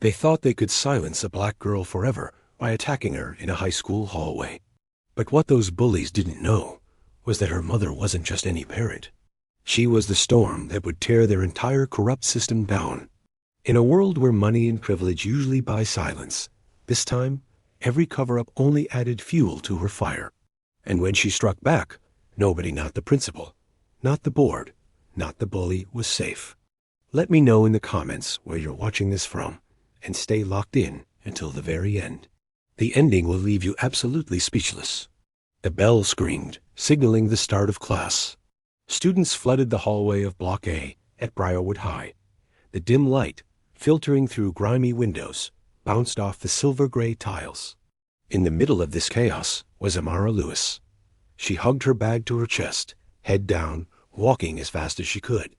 They thought they could silence a black girl forever by attacking her in a high school hallway. But what those bullies didn't know was that her mother wasn't just any parent. She was the storm that would tear their entire corrupt system down. In a world where money and privilege usually buy silence, this time, every cover-up only added fuel to her fire. And when she struck back, nobody, not the principal, not the board, not the bully, was safe. Let me know in the comments where you're watching this from, and stay locked in until the very end. The ending will leave you absolutely speechless. The bell screamed, signaling the start of class. Students flooded the hallway of Block A at Briarwood High. The dim light, filtering through grimy windows, bounced off the silver-gray tiles. In the middle of this chaos was Amara Lewis. She hugged her bag to her chest, head down, walking as fast as she could.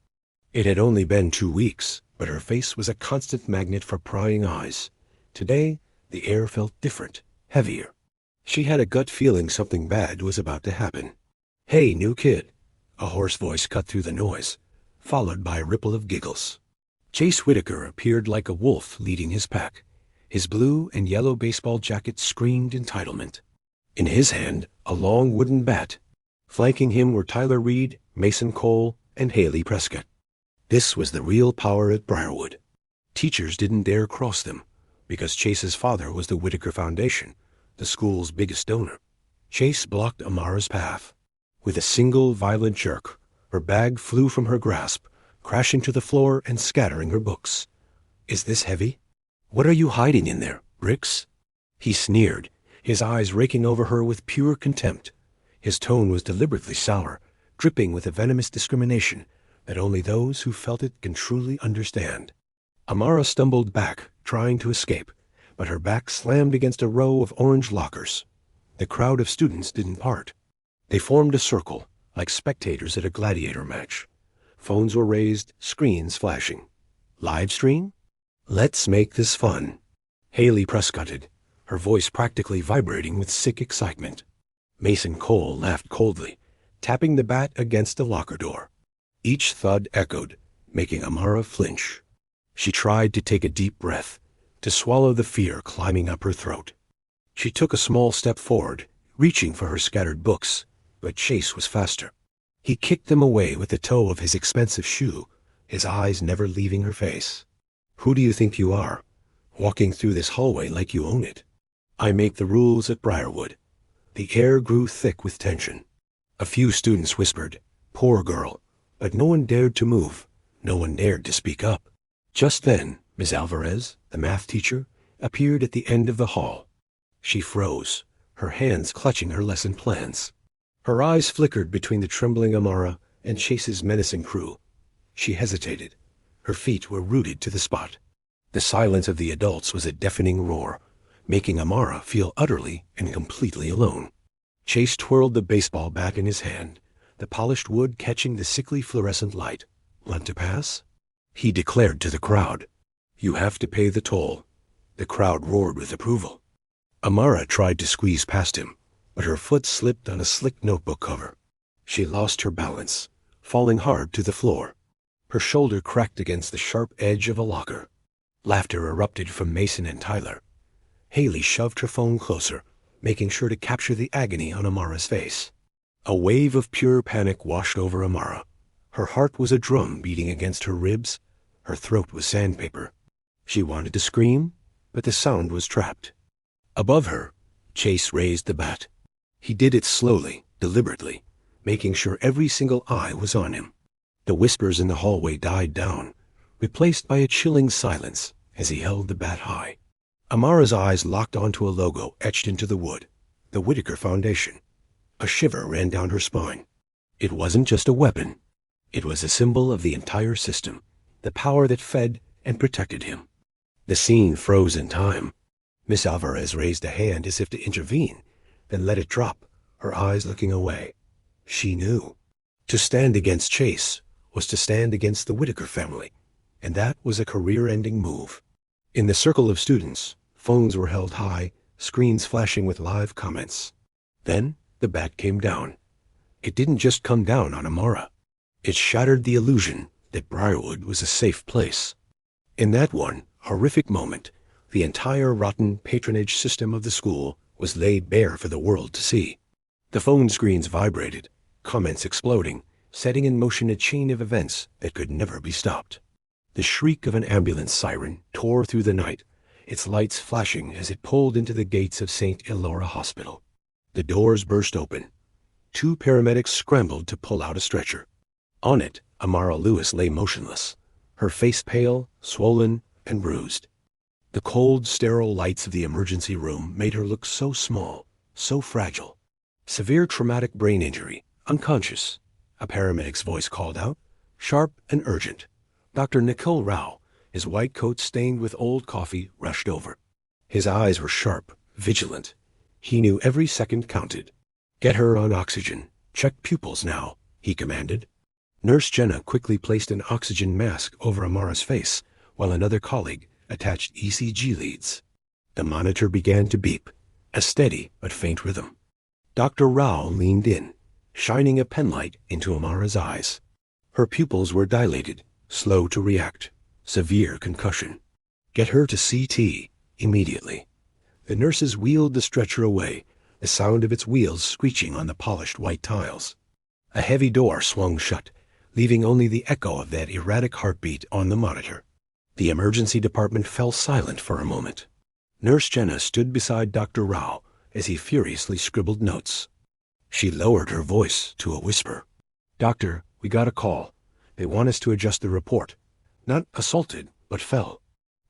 It had only been 2 weeks, but her face was a constant magnet for prying eyes. Today, the air felt different, heavier. She had a gut feeling something bad was about to happen. "Hey, new kid," a hoarse voice cut through the noise, followed by a ripple of giggles. Chase Whitaker appeared like a wolf leading his pack. His blue and yellow baseball jacket screamed entitlement. In his hand, a long wooden bat. Flanking him were Tyler Reed, Mason Cole, and Haley Prescott. This was the real power at Briarwood. Teachers didn't dare cross them, because Chase's father was the Whitaker Foundation, the school's biggest donor. Chase blocked Amara's path. With a single violent jerk, her bag flew from her grasp, crashing to the floor and scattering her books. "Is this heavy? What are you hiding in there, bricks?" He sneered, his eyes raking over her with pure contempt. His tone was deliberately sour, dripping with a venomous discrimination that only those who felt it can truly understand. Amara stumbled back, trying to escape, but her back slammed against a row of orange lockers. The crowd of students didn't part. They formed a circle, like spectators at a gladiator match. Phones were raised, screens flashing. "Live stream? Let's make this fun," Haley Prescotted, her voice practically vibrating with sick excitement. Mason Cole laughed coldly, tapping the bat against the locker door. Each thud echoed, making Amara flinch. She tried to take a deep breath, to swallow the fear climbing up her throat. She took a small step forward, reaching for her scattered books, but Chase was faster. He kicked them away with the toe of his expensive shoe, his eyes never leaving her face. "Who do you think you are, walking through this hallway like you own it? I make the rules at Briarwood." The air grew thick with tension. A few students whispered, "Poor girl," but no one dared to move. No one dared to speak up. Just then, Miss Alvarez, the math teacher, appeared at the end of the hall. She froze, her hands clutching her lesson plans. Her eyes flickered between the trembling Amara and Chase's menacing crew. She hesitated. Her feet were rooted to the spot. The silence of the adults was a deafening roar, making Amara feel utterly and completely alone. Chase twirled the baseball bat in his hand, the polished wood catching the sickly fluorescent light. "Want to pass?" he declared to the crowd. "You have to pay the toll." The crowd roared with approval. Amara tried to squeeze past him, but her foot slipped on a slick notebook cover. She lost her balance, falling hard to the floor. Her shoulder cracked against the sharp edge of a locker. Laughter erupted from Mason and Tyler. Haley shoved her phone closer, making sure to capture the agony on Amara's face. A wave of pure panic washed over Amara. Her heart was a drum beating against her ribs. Her throat was sandpaper. She wanted to scream, but the sound was trapped. Above her, Chase raised the bat. He did it slowly, deliberately, making sure every single eye was on him. The whispers in the hallway died down, replaced by a chilling silence as he held the bat high. Amara's eyes locked onto a logo etched into the wood, the Whitaker Foundation. A shiver ran down her spine. It wasn't just a weapon. It was a symbol of the entire system, the power that fed and protected him. The scene froze in time. Miss Alvarez raised a hand as if to intervene, then let it drop, her eyes looking away. She knew. To stand against Chase was to stand against the Whitaker family, and that was a career-ending move. In the circle of students, phones were held high, screens flashing with live comments. Then the bat came down. It didn't just come down on Amara. It shattered the illusion that Briarwood was a safe place. In that one, horrific moment, the entire rotten patronage system of the school was laid bare for the world to see. The phone screens vibrated, comments exploding, setting in motion a chain of events that could never be stopped. The shriek of an ambulance siren tore through the night, its lights flashing as it pulled into the gates of St. Elora Hospital. The doors burst open. 2 paramedics scrambled to pull out a stretcher. On it, Amara Lewis lay motionless, her face pale, swollen, and bruised. The cold, sterile lights of the emergency room made her look so small, so fragile. Severe traumatic brain injury, unconscious, a paramedic's voice called out, sharp and urgent. Dr. Nikhil Rao, his white coat stained with old coffee, rushed over. His eyes were sharp, vigilant. He knew every second counted. "Get her on oxygen. Check pupils now," he commanded. Nurse Jenna quickly placed an oxygen mask over Amara's face, while another colleague attached ECG leads. The monitor began to beep, a steady but faint rhythm. Dr. Rao leaned in, shining a penlight into Amara's eyes. Her pupils were dilated, slow to react. Severe concussion. "Get her to CT immediately." The nurses wheeled the stretcher away, the sound of its wheels screeching on the polished white tiles. A heavy door swung shut, leaving only the echo of that erratic heartbeat on the monitor. The emergency department fell silent for a moment. Nurse Jenna stood beside Dr. Rao as he furiously scribbled notes. She lowered her voice to a whisper. "Doctor, we got a call. They want us to adjust the report. Not assaulted, but fell."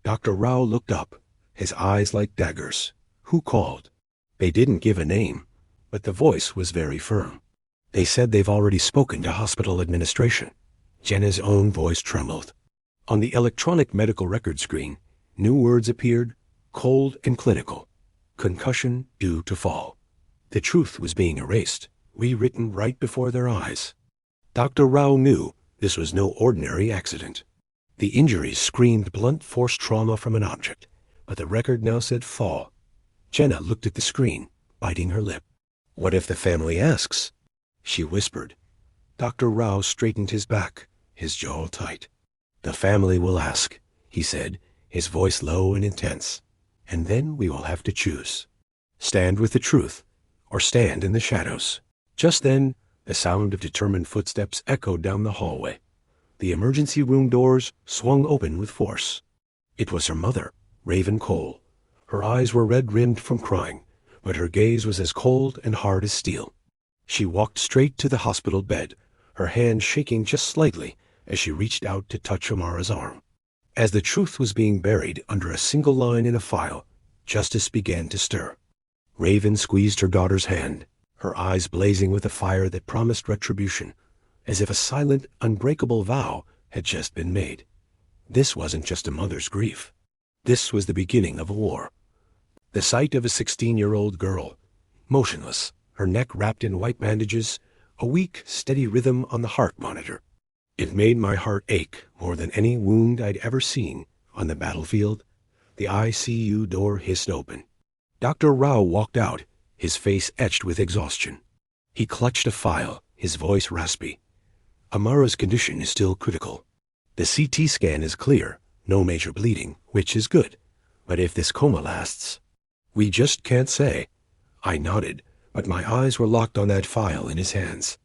Dr. Rao looked up, his eyes like daggers. "Who called?" They didn't give a name, but the voice was very firm. "They said they've already spoken to hospital administration." Jenna's own voice trembled. On the electronic medical record screen, new words appeared, cold and clinical. Concussion due to fall. The truth was being erased, rewritten right before their eyes. Dr. Rao knew this was no ordinary accident. The injuries screamed blunt force trauma from an object, but the record now said fall. Jenna looked at the screen, biting her lip. "What if the family asks?" she whispered. Dr. Rao straightened his back, his jaw tight. "The family will ask," he said, his voice low and intense. "And then we will have to choose. Stand with the truth, or stand in the shadows." Just then, the sound of determined footsteps echoed down the hallway. The emergency room doors swung open with force. It was her mother, Raven Cole. Her eyes were red-rimmed from crying, but her gaze was as cold and hard as steel. She walked straight to the hospital bed, her hand shaking just slightly as she reached out to touch Amara's arm. As the truth was being buried under a single line in a file, justice began to stir. Raven squeezed her daughter's hand, her eyes blazing with a fire that promised retribution, as if a silent, unbreakable vow had just been made. This wasn't just a mother's grief. This was the beginning of a war. The sight of a 16-year-old girl, motionless, her neck wrapped in white bandages, a weak, steady rhythm on the heart monitor. It made my heart ache more than any wound I'd ever seen on the battlefield. The ICU door hissed open. Dr. Rao walked out, his face etched with exhaustion. He clutched a file, his voice raspy. "Amara's condition is still critical. The CT scan is clear, no major bleeding, which is good. But if this coma lasts, we just can't say." I nodded, but my eyes were locked on that file in his hands.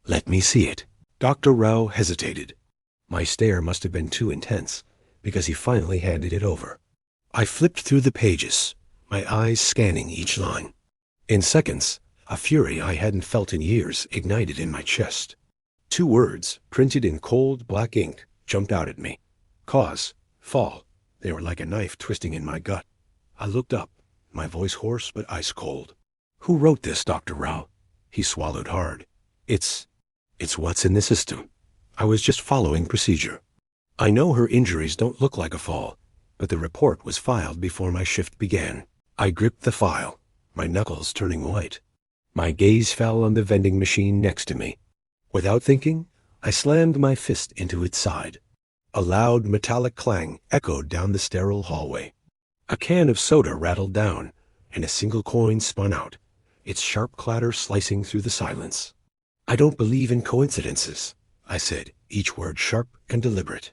"Let me see it." Dr. Rao hesitated. My stare must have been too intense, because he finally handed it over. I flipped through the pages, my eyes scanning each line. In seconds, a fury I hadn't felt in years ignited in my chest. 2 words, printed in cold black ink, jumped out at me. Cause, fall. They were like a knife twisting in my gut. I looked up, my voice hoarse but ice cold. "Who wrote this, Dr. Rao?" He swallowed hard. It's what's in the system. I was just following procedure. I know her injuries don't look like a fall, but the report was filed before my shift began. I gripped the file, my knuckles turning white. My gaze fell on the vending machine next to me. Without thinking, I slammed my fist into its side. A loud metallic clang echoed down the sterile hallway. A can of soda rattled down, and a single coin spun out, its sharp clatter slicing through the silence. "I don't believe in coincidences," I said, each word sharp and deliberate.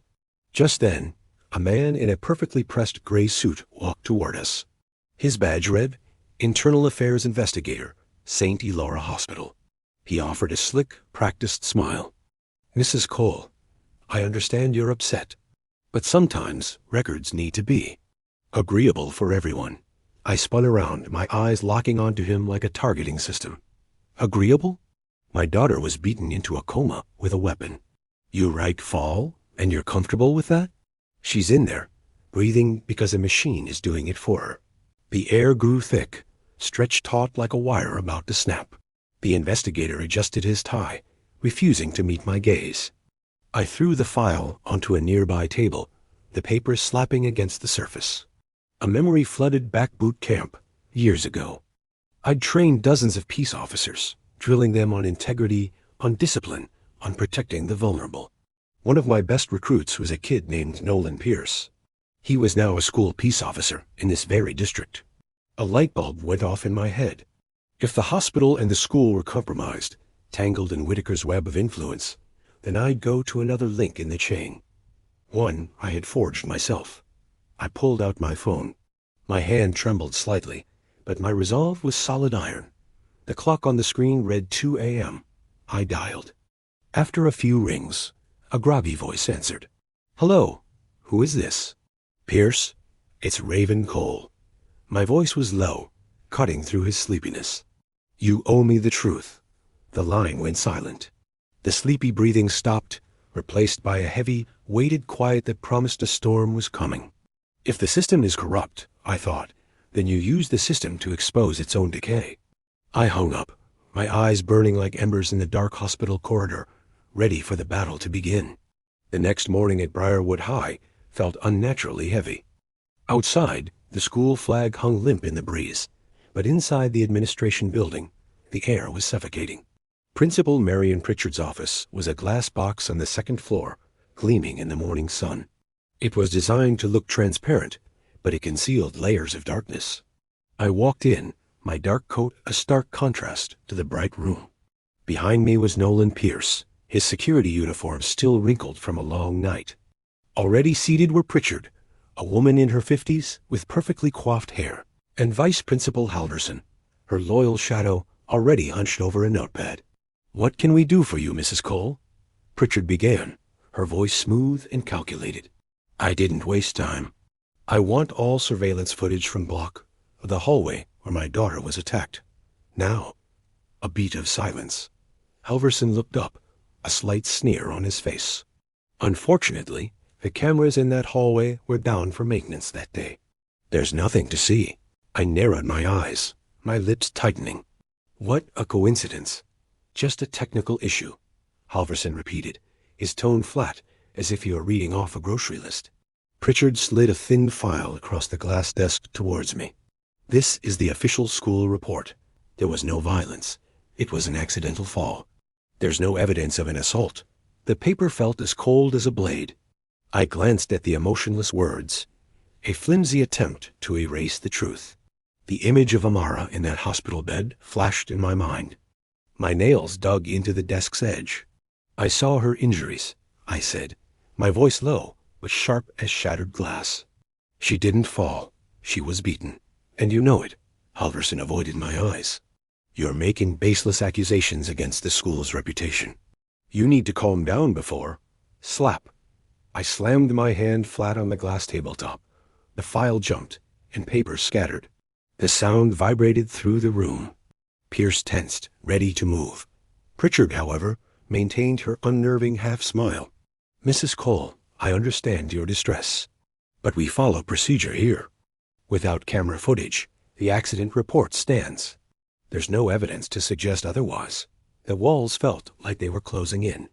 Just then, A man in a perfectly pressed gray suit walked toward us. His badge read, Internal Affairs Investigator, St. Elora Hospital. He offered a slick, practiced smile. Mrs. Cole, I understand you're upset, but sometimes records need to be agreeable for everyone. I spun around, my eyes locking onto him like a targeting system. Agreeable? My daughter was beaten into a coma with a weapon. You write fall, and you're comfortable with that? She's in there, breathing because a machine is doing it for her. The air grew thick, stretched taut like a wire about to snap. The investigator adjusted his tie, refusing to meet my gaze. I threw the file onto a nearby table, the paper slapping against the surface. A memory flooded back boot camp, years ago. I'd trained dozens of peace officers, drilling them on integrity, on discipline, on protecting the vulnerable. One of my best recruits was a kid named Nolan Pierce. He was now a school peace officer in this very district. A light bulb went off in my head. If the hospital and the school were compromised, tangled in Whitaker's web of influence, then I'd go to another link in the chain. One I had forged myself. I pulled out my phone. My hand trembled slightly, but my resolve was solid iron. The clock on the screen read 2 a.m. I dialed. After a few rings, a groggy voice answered. Hello, who is this? Pierce, it's Raven Cole. My voice was low, cutting through his sleepiness. You owe me the truth. The line went silent. The sleepy breathing stopped, replaced by a heavy, weighted quiet that promised a storm was coming. If the system is corrupt, I thought, then you use the system to expose its own decay. I hung up, my eyes burning like embers in the dark hospital corridor, ready for the battle to begin. The next morning at Briarwood High felt unnaturally heavy. Outside, the school flag hung limp in the breeze, but inside the administration building, the air was suffocating. Principal Marion Pritchard's office was a glass box on the second floor, gleaming in the morning sun. It was designed to look transparent, but it concealed layers of darkness. I walked in, my dark coat a stark contrast to the bright room. Behind me was Nolan Pierce, his security uniform still wrinkled from a long night. Already seated were Pritchard, a woman in her 50s with perfectly coiffed hair, and Vice Principal Halverson, her loyal shadow already hunched over a notepad. What can we do for you, Mrs. Cole? Pritchard began, her voice smooth and calculated. I didn't waste time. I want all surveillance footage from block of the hallway where my daughter was attacked. Now. A beat of silence. Halverson looked up, a slight sneer on his face. Unfortunately, the cameras in that hallway were down for maintenance that day. There's nothing to see. I narrowed my eyes, my lips tightening. What a coincidence. Just a technical issue, Halverson repeated, his tone flat, as if he were reading off a grocery list. Pritchard slid a thin file across the glass desk towards me. This is the official school report. There was no violence. It was an accidental fall. There's no evidence of an assault. The paper felt as cold as a blade. I glanced at the emotionless words. A flimsy attempt to erase the truth. The image of Amara in that hospital bed flashed in my mind. My nails dug into the desk's edge. I saw her injuries, I said, my voice low, but sharp as shattered glass. She didn't fall. She was beaten. And you know it. Halverson avoided my eyes. You're making baseless accusations against the school's reputation. You need to calm down before. Slap. I slammed my hand flat on the glass tabletop. The file jumped, and paper scattered. The sound vibrated through the room. Pierce tensed, ready to move. Pritchard, however, maintained her unnerving half-smile. Mrs. Cole, I understand your distress, but we follow procedure here. Without camera footage, the accident report stands. There's no evidence to suggest otherwise. The walls felt like they were closing in.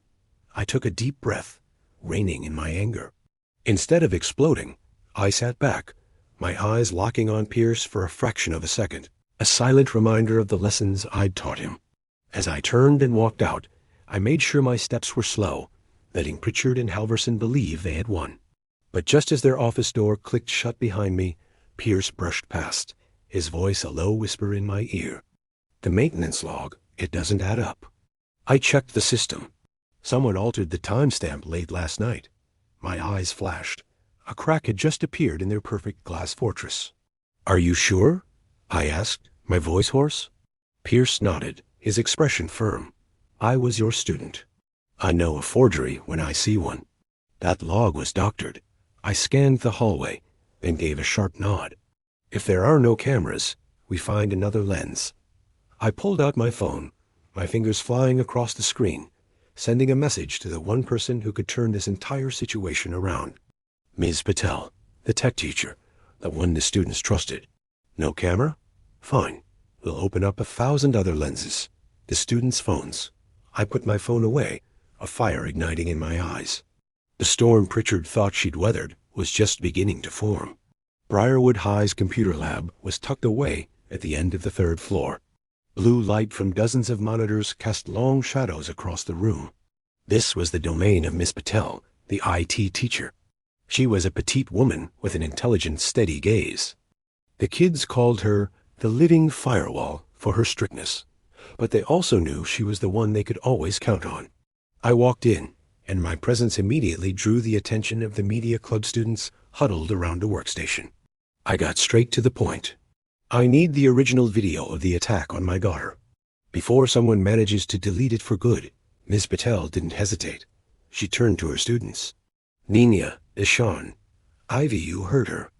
I took a deep breath, reining in my anger. Instead of exploding, I sat back, my eyes locking on Pierce for a fraction of a second, a silent reminder of the lessons I'd taught him. As I turned and walked out, I made sure my steps were slow, letting Pritchard and Halverson believe they had won. But just as their office door clicked shut behind me, Pierce brushed past, his voice a low whisper in my ear. The maintenance log, it doesn't add up. I checked the system. Someone altered the timestamp late last night. My eyes flashed. A crack had just appeared in their perfect glass fortress. "Are you sure?" I asked, my voice hoarse. Pierce nodded, his expression firm. "I was your student. I know a forgery when I see one. That log was doctored." I scanned the hallway, then gave a sharp nod. "If there are no cameras, we find another lens." I pulled out my phone, my fingers flying across the screen, sending a message to the one person who could turn this entire situation around. Ms. Patel, the tech teacher, the one the students trusted. "No camera? Fine. We'll open up 1,000 other lenses. The students' phones." I put my phone away, a fire igniting in my eyes. The storm Pritchard thought she'd weathered was just beginning to form. Briarwood High's computer lab was tucked away at the end of the 3rd floor. Blue light from dozens of monitors cast long shadows across the room. This was the domain of Miss Patel, the IT teacher. She was a petite woman with an intelligent, steady gaze. The kids called her the living firewall for her strictness, but they also knew she was the one they could always count on. I walked in, and my presence immediately drew the attention of the media club students huddled around a workstation. I got straight to the point. "I need the original video of the attack on my daughter." Before someone manages to delete it for good, Ms. Patel didn't hesitate. She turned to her students. "Nina, Deshawn, Ivy, you heard her.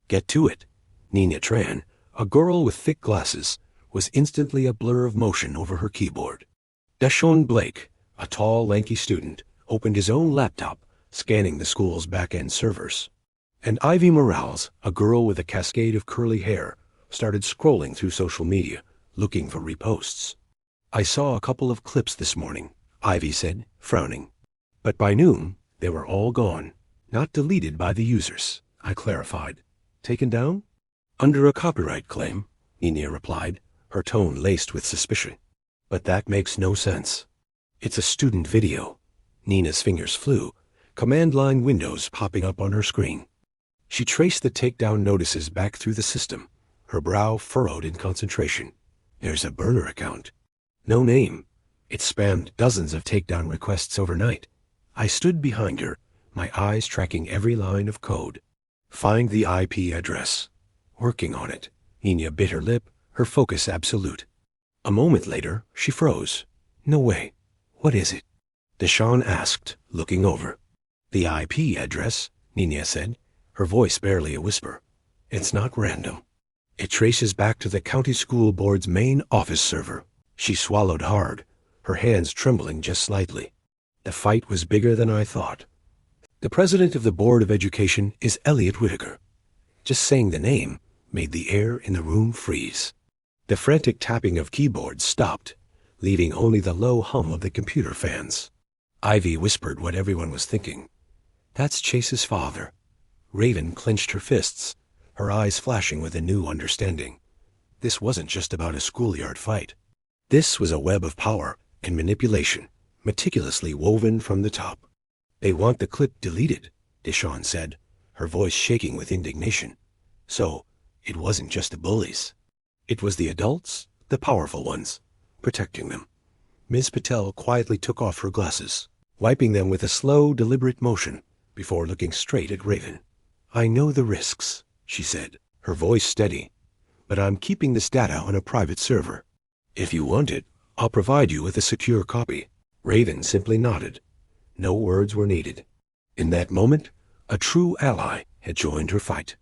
Get to it." Nina Tran, a girl with thick glasses, was instantly a blur of motion over her keyboard. Deshawn Blake, a tall, lanky student, opened his own laptop, scanning the school's back-end servers. And Ivy Morales, a girl with a cascade of curly hair, started scrolling through social media, looking for reposts. "I saw a couple of clips this morning," Ivy said, frowning. "But by noon, they were all gone. Not deleted by the users," I clarified. "Taken down?" "Under a copyright claim," Nina replied, her tone laced with suspicion. "But that makes no sense. It's a student video." Nina's fingers flew, command line windows popping up on her screen. She traced the takedown notices back through the system, her brow furrowed in concentration. "There's a burner account. No name. It spammed dozens of takedown requests overnight." I stood behind her, my eyes tracking every line of code. "Find the IP address." "Working on it." Nina bit her lip, her focus absolute. A moment later, she froze. "No way. What is it?" Deshawn asked, looking over. "The IP address," Nina said, her voice barely a whisper. "It's not random. It traces back to the county school board's main office server." She swallowed hard, her hands trembling just slightly. The fight was bigger than I thought. "The president of the Board of Education is Elliot Whitaker." Just saying the name made the air in the room freeze. The frantic tapping of keyboards stopped, leaving only the low hum of the computer fans. Ivy whispered what everyone was thinking. "That's Chase's father." Raven clenched her fists, her eyes flashing with a new understanding. This wasn't just about a schoolyard fight. This was a web of power and manipulation, meticulously woven from the top. "They want the clip deleted," Deshawn said, her voice shaking with indignation. So, it wasn't just the bullies. It was the adults, the powerful ones, protecting them. Ms. Patel quietly took off her glasses, wiping them with a slow, deliberate motion before looking straight at Raven. "I know the risks," she said, her voice steady, "but I'm keeping this data on a private server. If you want it, I'll provide you with a secure copy." Raven simply nodded. No words were needed. In that moment, a true ally had joined her fight.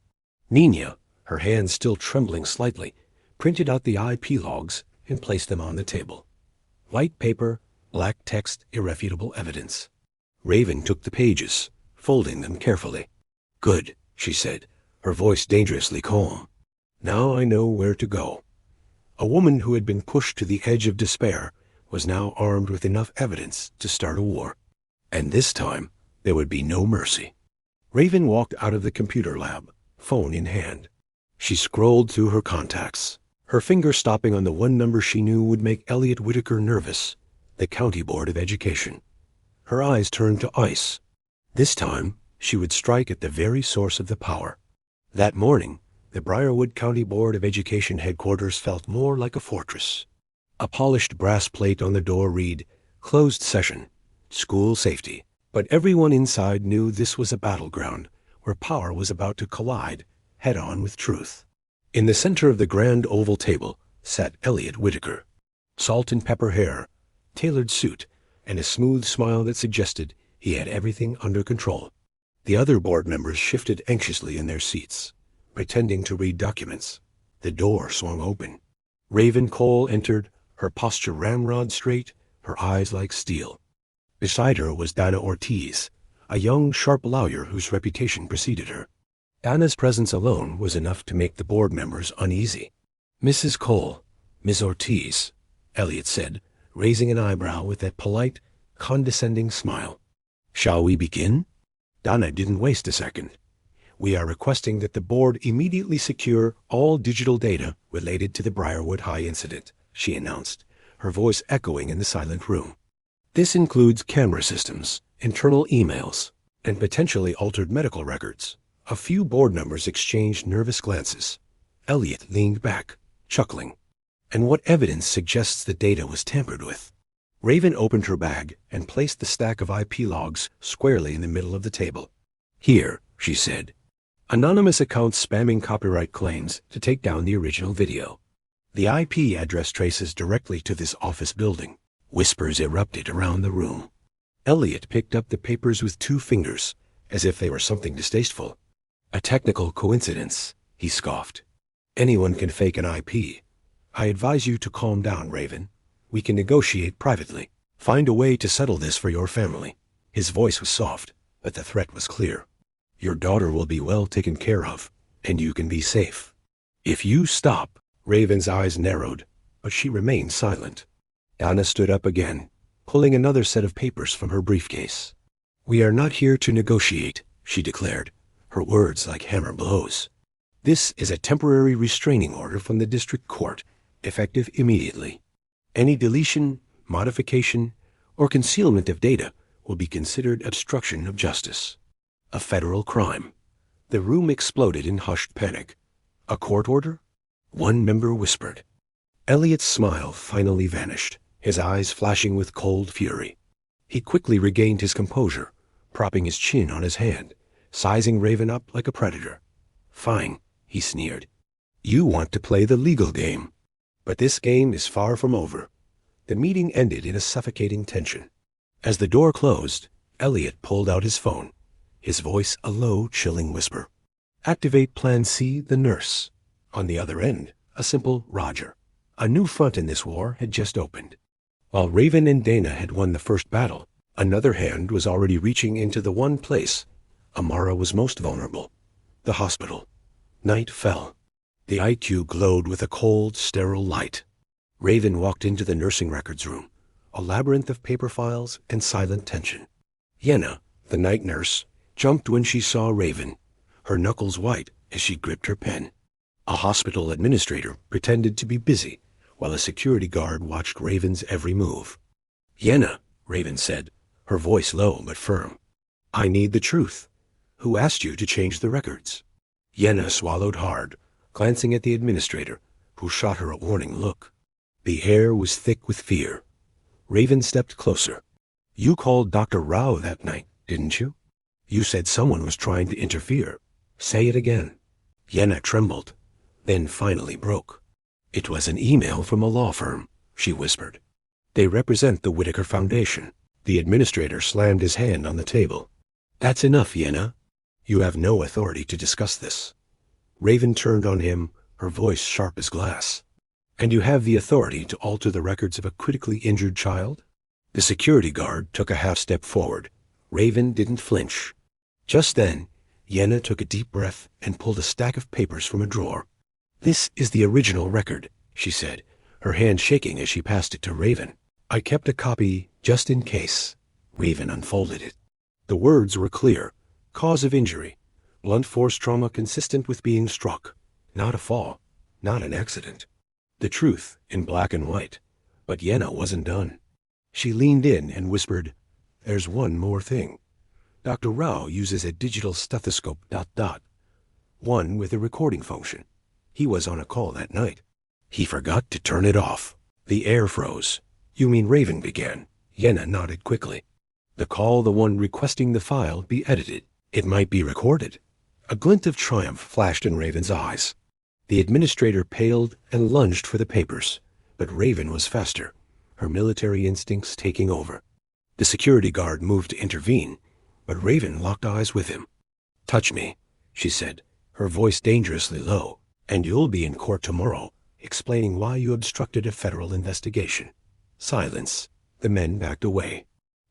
Nina, her hands still trembling slightly, printed out the IP logs and placed them on the table. White paper, black text, irrefutable evidence. Raven took the pages, folding them carefully. "Good," she said, her voice dangerously calm. "Now I know where to go." A woman who had been pushed to the edge of despair was now armed with enough evidence to start a war. And this time, there would be no mercy. Raven walked out of the computer lab, phone in hand. She scrolled through her contacts, her finger stopping on the one number she knew would make Elliot Whitaker nervous, the County Board of Education. Her eyes turned to ice. This time, she would strike at the very source of the power. That morning, the Briarwood County Board of Education headquarters felt more like a fortress. A polished brass plate on the door read, "Closed session, school safety." But everyone inside knew this was a battleground where power was about to collide head-on with truth. In the center of the grand oval table sat Elliot Whitaker. Salt and pepper hair, tailored suit, and a smooth smile that suggested he had everything under control. The other board members shifted anxiously in their seats, pretending to read documents. The door swung open. Raven Cole entered, her posture ramrod straight, her eyes like steel. Beside her was Dana Ortiz, a young, sharp lawyer whose reputation preceded her. Dana's presence alone was enough to make the board members uneasy. "Mrs. Cole, Miss Ortiz," Elliot said, raising an eyebrow with that polite, condescending smile. "Shall we begin?" Dana didn't waste a second. "We are requesting that the board immediately secure all digital data related to the Briarwood High incident," she announced, her voice echoing in the silent room. "This includes camera systems, internal emails, and potentially altered medical records." A few board members exchanged nervous glances. Elliot leaned back, chuckling. "And what evidence suggests the data was tampered with?" Raven opened her bag and placed the stack of IP logs squarely in the middle of the table. "Here," she said. "Anonymous accounts spamming copyright claims to take down the original video. The IP address traces directly to this office building." Whispers erupted around the room. Elliot picked up the papers with 2 fingers, as if they were something distasteful. "A technical coincidence," he scoffed. "Anyone can fake an IP. I advise you to calm down, Raven. We can negotiate privately. Find a way to settle this for your family." His voice was soft, but the threat was clear. "Your daughter will be well taken care of, and you can be safe. If you stop—" Raven's eyes narrowed, but she remained silent. Dana stood up again, pulling another set of papers from her briefcase. "We are not here to negotiate," she declared, her words like hammer blows. "This is a temporary restraining order from the district court, effective immediately. Any deletion, modification, or concealment of data will be considered obstruction of justice. A federal crime." The room exploded in hushed panic. "A court order?" one member whispered. Elliot's smile finally vanished, his eyes flashing with cold fury. He quickly regained his composure, propping his chin on his hand, sizing Raven up like a predator. "Fine," he sneered. "You want to play the legal game. But this game is far from over." The meeting ended in a suffocating tension. As the door closed, Elliot pulled out his phone, his voice a low, chilling whisper. "Activate Plan C, the nurse." On the other end, a simple Roger. A new front in this war had just opened. While Raven and Dana had won the first battle, another hand was already reaching into the one place Amara was most vulnerable: the hospital. Night fell. The IQ glowed with a cold, sterile light. Raven walked into the nursing records room, a labyrinth of paper files and silent tension. Yenna, the night nurse, jumped when she saw Raven, her knuckles white as she gripped her pen. A hospital administrator pretended to be busy, while a security guard watched Raven's every move. "Yenna," Raven said, her voice low but firm. "I need the truth. Who asked you to change the records?" Yenna swallowed hard, glancing at the administrator, who shot her a warning look. The air was thick with fear. Raven stepped closer. "You called Dr. Rao that night, didn't you? You said someone was trying to interfere. Say it again." Yenna trembled, then finally broke. "It was an email from a law firm," she whispered. "They represent the Whitaker Foundation." The administrator slammed his hand on the table. "That's enough, Yenna. You have no authority to discuss this." Raven turned on him, her voice sharp as glass. "And you have the authority to alter the records of a critically injured child?" The security guard took a half-step forward. Raven didn't flinch. Just then, Yenna took a deep breath and pulled a stack of papers from a drawer. "This is the original record," she said, her hand shaking as she passed it to Raven. "I kept a copy just in case." Raven unfolded it. The words were clear. Cause of injury: blunt force trauma consistent with being struck. Not a fall, not an accident. The truth in black and white. But Yenna wasn't done. She leaned in and whispered, "There's one more thing. Dr. Rao uses a digital stethoscope ... one with a recording function. He was on a call that night. He forgot to turn it off." The air froze. "You mean," Raven began. Yenna nodded quickly. "The call, the one requesting the file be edited. It might be recorded. A glint of triumph flashed in Raven's eyes. The administrator paled and lunged for the papers, but Raven was faster, her military instincts taking over. The security guard moved to intervene, but Raven locked eyes with him. "Touch me," she said, her voice dangerously low, "and you'll be in court tomorrow, explaining why you obstructed a federal investigation." Silence. The men backed away.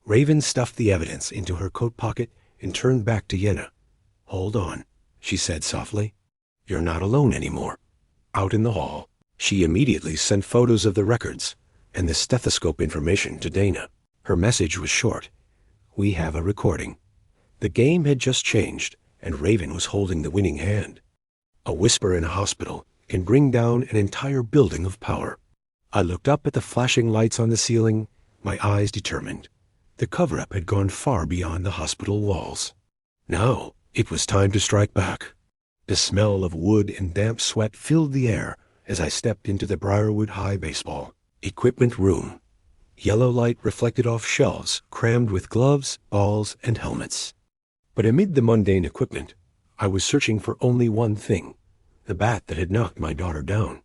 Raven stuffed the evidence into her coat pocket and turned back to Yenna. "Hold on," she said softly. "You're not alone anymore." Out in the hall, she immediately sent photos of the records and the stethoscope information to Dana. Her message was short. "We have a recording." The game had just changed, and Raven was holding the winning hand. A whisper in a hospital can bring down an entire building of power. I looked up at the flashing lights on the ceiling, my eyes determined. The cover-up had gone far beyond the hospital walls. Now it was time to strike back. The smell of wood and damp sweat filled the air as I stepped into the Briarwood High baseball equipment room. Yellow light reflected off shelves crammed with gloves, balls, and helmets. But amid the mundane equipment, I was searching for only one thing, the bat that had knocked my daughter down.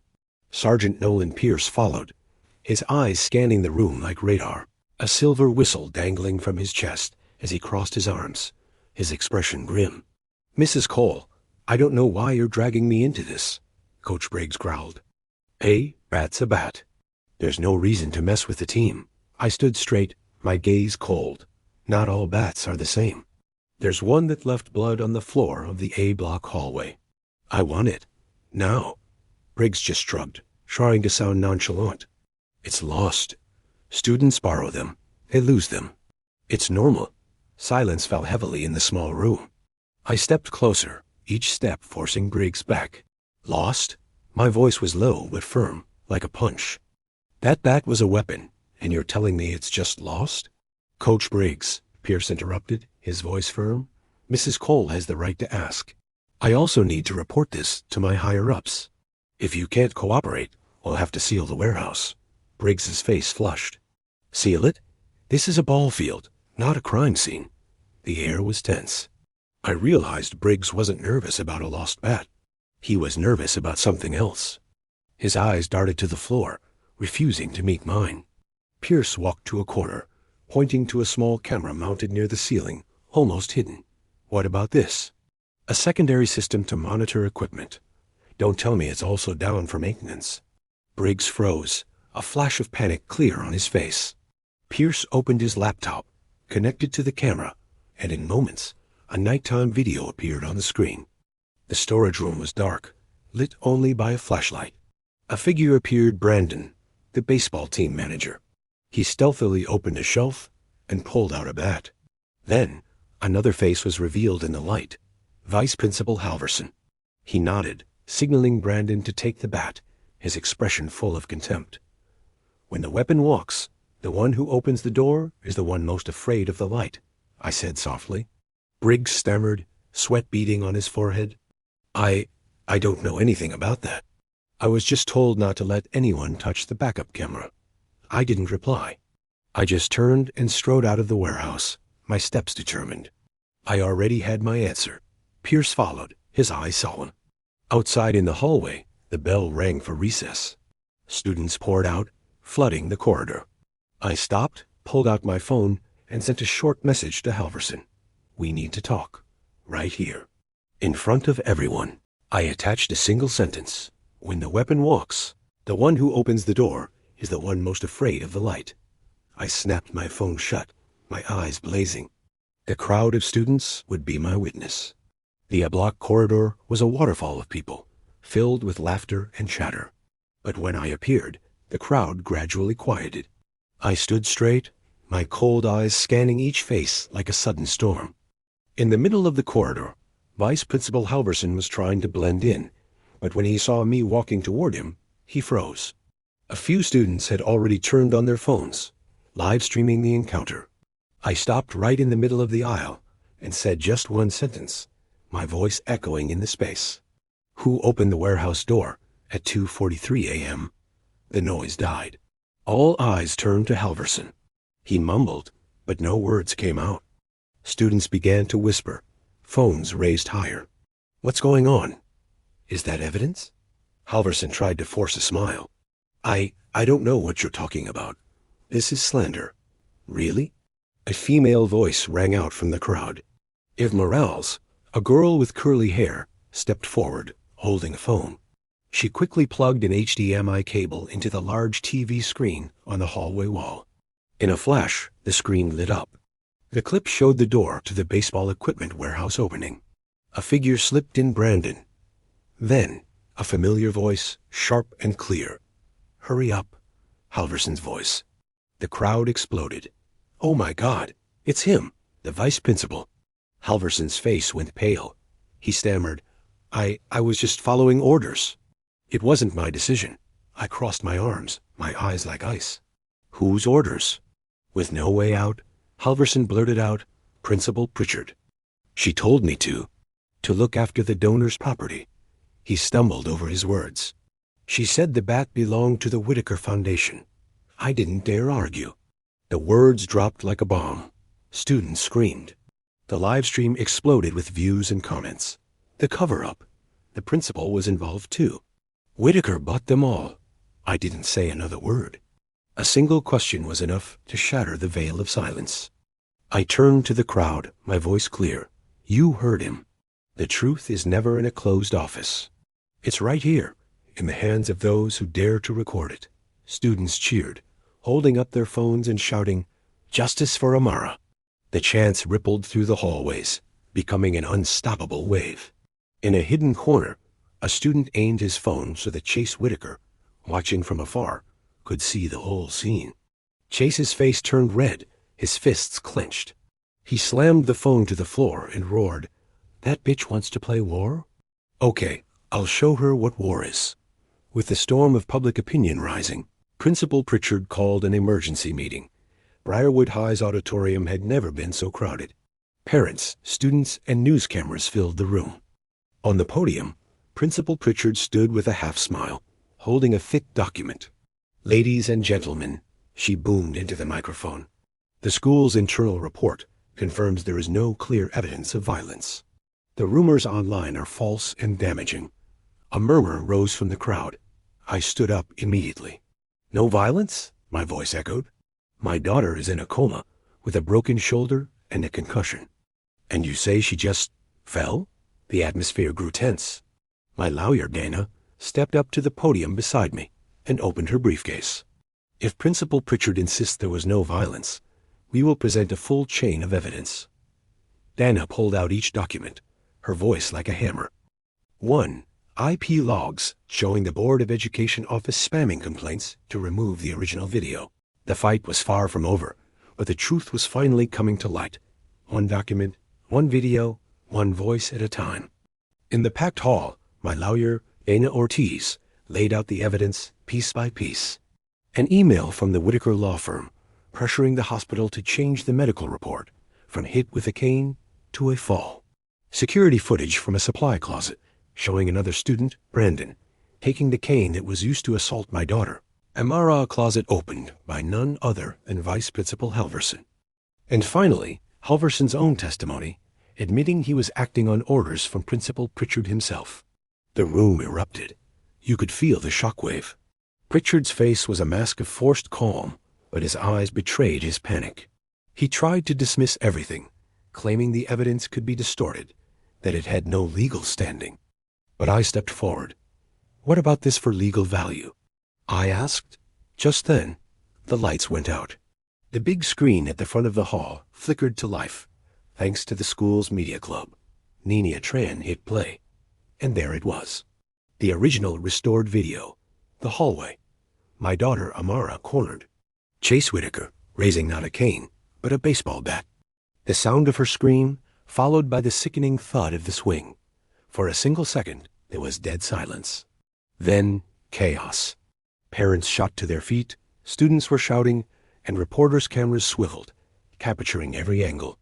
Sergeant Nolan Pierce followed, his eyes scanning the room like radar, a silver whistle dangling from his chest as he crossed his arms, his expression grim. "Mrs. Cole, I don't know why you're dragging me into this," Coach Briggs growled. "A bat's a bat. There's no reason to mess with the team." I stood straight, my gaze cold. Not all bats are the same. There's one that left blood on the floor of the A-block hallway. I want it. Now. Briggs just shrugged, trying to sound nonchalant. "It's lost. Students borrow them. They lose them. It's normal." Silence fell heavily in the small room. I stepped closer, each step forcing Briggs back. "Lost?" My voice was low but firm, like a punch. "That bat was a weapon, and you're telling me it's just lost?" "Coach Briggs," Pierce interrupted, his voice firm, "Mrs. Cole has the right to ask. I also need to report this to my higher-ups. If you can't cooperate, we'll have to seal the warehouse." Briggs's face flushed. "Seal it? This is a ball field, not a crime scene." The air was tense. I realized Briggs wasn't nervous about a lost bat. He was nervous about something else. His eyes darted to the floor, refusing to meet mine. Pierce walked to a corner, pointing to a small camera mounted near the ceiling, almost hidden. "What about this?" "A secondary system to monitor equipment. Don't tell me it's also down for maintenance." Briggs froze, a flash of panic clear on his face. Pierce opened his laptop, connected to the camera, and in moments, a nighttime video appeared on the screen. The storage room was dark, lit only by a flashlight. A figure appeared, Brandon, the baseball team manager. He stealthily opened a shelf and pulled out a bat. Then, another face was revealed in the light, Vice Principal Halverson. He nodded, signaling Brandon to take the bat, his expression full of contempt. "When the weapon walks, the one who opens the door is the one most afraid of the light," I said softly. Briggs stammered, sweat beading on his forehead. I don't know anything about that. I was just told not to let anyone touch the backup camera." I didn't reply. I just turned and strode out of the warehouse, my steps determined. I already had my answer. Pierce followed, his eyes sullen. Outside in the hallway, the bell rang for recess. Students poured out, flooding the corridor. I stopped, pulled out my phone, and sent a short message to Halverson. "We need to talk. Right here. In front of everyone." I attached a single sentence. "When the weapon walks, the one who opens the door is the one most afraid of the light." I snapped my phone shut, my eyes blazing. The crowd of students would be my witness. The A-block corridor was a waterfall of people, filled with laughter and chatter. But when I appeared, the crowd gradually quieted. I stood straight, my cold eyes scanning each face like a sudden storm. In the middle of the corridor, Vice Principal Halverson was trying to blend in, but when he saw me walking toward him, he froze. A few students had already turned on their phones, live streaming the encounter. I stopped right in the middle of the aisle and said just one sentence, my voice echoing in the space. "Who opened the warehouse door at 2:43 a.m.? The noise died. All eyes turned to Halverson. He mumbled, but no words came out. Students began to whisper, phones raised higher. What's going on? Is that evidence? Halverson tried to force a smile. I don't know what you're talking about. This is slander. Really? A female voice rang out from the crowd. Eve Morales, a girl with curly hair, stepped forward, holding a phone. She quickly plugged an HDMI cable into the large TV screen on the hallway wall. In a flash, the screen lit up. The clip showed the door to the baseball equipment warehouse opening. A figure slipped in Brandon. Then, a familiar voice, sharp and clear. Hurry up, Halverson's voice. The crowd exploded. Oh my God, it's him, the vice principal. Halverson's face went pale. He stammered, I was just following orders. It wasn't my decision. I crossed my arms, my eyes like ice. Whose orders? With no way out, Halverson blurted out, Principal Pritchard. She told me to look after the donor's property. He stumbled over his words. She said the bat belonged to the Whitaker Foundation. I didn't dare argue. The words dropped like a bomb. Students screamed. The live stream exploded with views and comments. The cover-up. The principal was involved too. Whitaker bought them all. I didn't say another word. A single question was enough to shatter the veil of silence. I turned to the crowd, my voice clear. You heard him. The truth is never in a closed office. It's right here, in the hands of those who dare to record it. Students cheered, holding up their phones and shouting, Justice for Amara. The chants rippled through the hallways, becoming an unstoppable wave. In a hidden corner, a student aimed his phone so that Chase Whitaker, watching from afar, could see the whole scene. Chase's face turned red, his fists clenched. He slammed the phone to the floor and roared, That bitch wants to play war? Okay, I'll show her what war is. With the storm of public opinion rising, Principal Pritchard called an emergency meeting. Briarwood High's auditorium had never been so crowded. Parents, students, and news cameras filled the room. On the podium, Principal Pritchard stood with a half-smile, holding a thick document. Ladies and gentlemen, she boomed into the microphone. The school's internal report confirms there is no clear evidence of violence. The rumors online are false and damaging. A murmur rose from the crowd. I stood up immediately. No violence? My voice echoed. My daughter is in a coma, with a broken shoulder and a concussion. And you say she just fell? The atmosphere grew tense. My lawyer, Dana, stepped up to the podium beside me and opened her briefcase. If Principal Pritchard insists there was no violence, we will present a full chain of evidence. Dana pulled out each document, her voice like a hammer. 1. IP logs showing the Board of Education office spamming complaints to remove the original video. The fight was far from over, but the truth was finally coming to light. One document, one video, one voice at a time. In the packed hall, my lawyer, Dana Ortiz, laid out the evidence piece by piece. An email from the Whitaker law firm, pressuring the hospital to change the medical report from hit with a cane to a fall. Security footage from a supply closet, showing another student, Brandon, taking the cane that was used to assault my daughter. Amara closet opened by none other than Vice Principal Halverson. And finally, Halverson's own testimony, admitting he was acting on orders from Principal Pritchard himself. The room erupted. You could feel the shockwave. Pritchard's face was a mask of forced calm, but his eyes betrayed his panic. He tried to dismiss everything, claiming the evidence could be distorted, that it had no legal standing. But I stepped forward. What about this for legal value? I asked. Just then, the lights went out. The big screen at the front of the hall flickered to life, thanks to the school's media club. Nenia Tran hit play, and there it was. The original restored video. The hallway. My daughter Amara cornered. Chase Whitaker, raising not a cane, but a baseball bat. The sound of her scream, followed by the sickening thud of the swing. For a single second, there was dead silence. Then, chaos. Parents shot to their feet, students were shouting, and reporters' cameras swiveled, capturing every angle.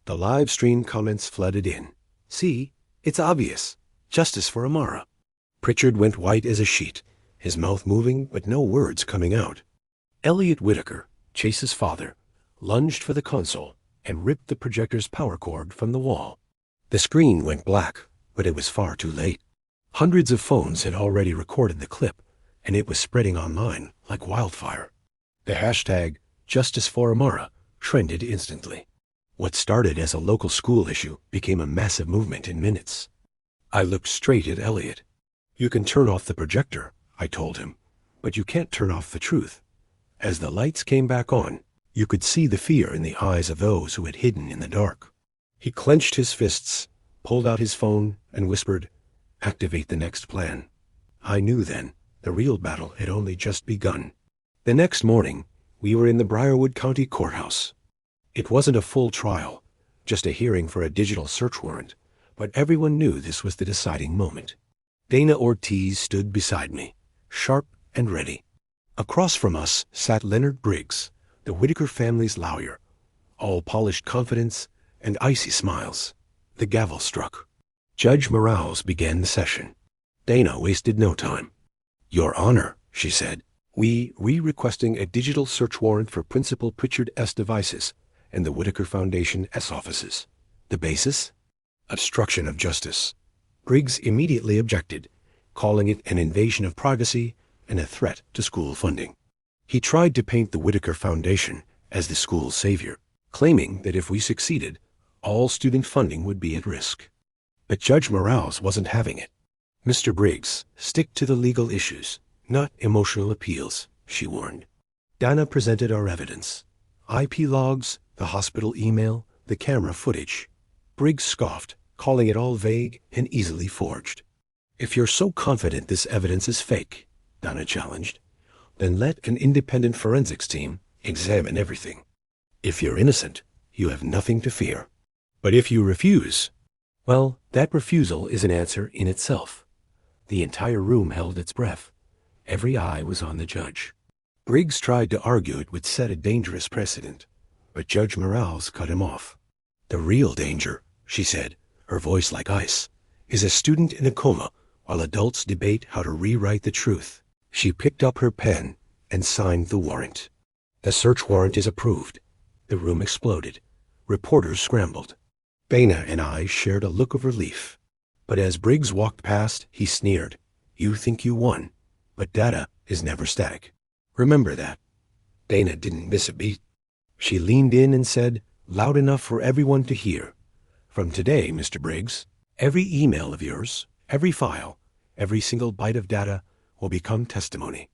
The live stream comments flooded in. See, it's obvious. Justice for Amara. Pritchard went white as a sheet, his mouth moving but no words coming out. Elliot Whitaker, Chase's father, lunged for the console and ripped the projector's power cord from the wall. The screen went black, But it was far too late. Hundreds of phones had already recorded the clip, and it was spreading online like wildfire. The hashtag Justice for Amara trended instantly. What started as a local school issue became a massive movement in minutes. I looked straight at Elliot. "You can turn off the projector," I told him, "but you can't turn off the truth." As the lights came back on, you could see the fear in the eyes of those who had hidden in the dark. He clenched his fists, pulled out his phone, and whispered, "Activate the next plan." I knew then the real battle had only just begun. The next morning, we were in the Briarwood County Courthouse. It wasn't a full trial, just a hearing for a digital search warrant, but everyone knew this was the deciding moment. Dana Ortiz stood beside me, sharp and ready. Across from us sat Leonard Briggs, the Whitaker family's lawyer, all polished confidence and icy smiles. The gavel struck. Judge Morales began the session. Dana wasted no time. "Your Honor," she said, we requesting a digital search warrant for Principal Pritchard S. devices and the Whitaker Foundation S. offices. The basis? Obstruction of justice. Briggs immediately objected, calling it an invasion of privacy and a threat to school funding. He tried to paint the Whitaker Foundation as the school's savior, claiming that if we succeeded, all student funding would be at risk. But Judge Morales wasn't having it. "Mr. Briggs, stick to the legal issues, not emotional appeals," she warned. Dana presented our evidence. IP logs, the hospital email, the camera footage. Briggs scoffed, calling it all vague and easily forged. "If you're so confident this evidence is fake," Dana challenged, "then let an independent forensics team examine everything. If you're innocent, you have nothing to fear. But if you refuse, well, that refusal is an answer in itself." The entire room held its breath. Every eye was on the judge. Briggs tried to argue it would set a dangerous precedent, but Judge Morales cut him off. "The real danger," she said, her voice like ice, "is a student in a coma while adults debate how to rewrite the truth." She picked up her pen and signed the warrant. "The search warrant is approved." The room exploded. Reporters scrambled. Dana and I shared a look of relief. But as Briggs walked past, he sneered, "You think you won, but data is never static. Remember that." Dana didn't miss a beat. She leaned in and said, loud enough for everyone to hear, "From today, Mr. Briggs, every email of yours, every file, every single byte of data will become testimony."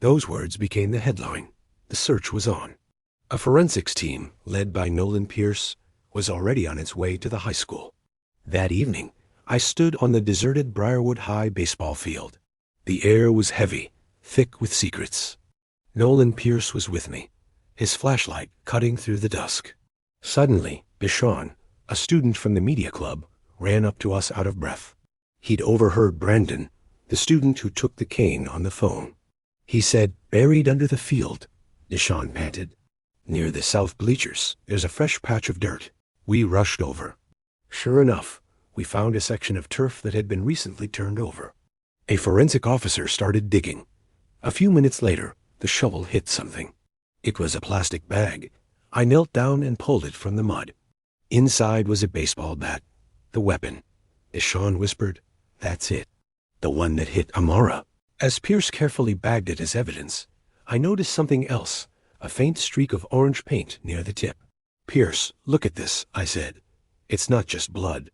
Those words became the headline. The search was on. A forensics team, led by Nolan Pierce, was already on its way to the high school. That evening, I stood on the deserted Briarwood High baseball field. The air was heavy, thick with secrets. Nolan Pierce was with me, his flashlight cutting through the dusk. Suddenly, Deshaun, a student from the media club, ran up to us out of breath. He'd overheard Brandon, the student who took the cane, on the phone. He said, "Buried under the field," Deshaun panted. "Near the south bleachers, there's a fresh patch of dirt." We rushed over. Sure enough, we found a section of turf that had been recently turned over. A forensic officer started digging. A few minutes later, the shovel hit something. It was a plastic bag. I knelt down and pulled it from the mud. Inside was a baseball bat, the weapon. Deshaun whispered, "That's it. The one that hit Amara." As Pierce carefully bagged it as evidence, I noticed something else, a faint streak of orange paint near the tip. "Pierce, look at this," I said. "It's not just blood.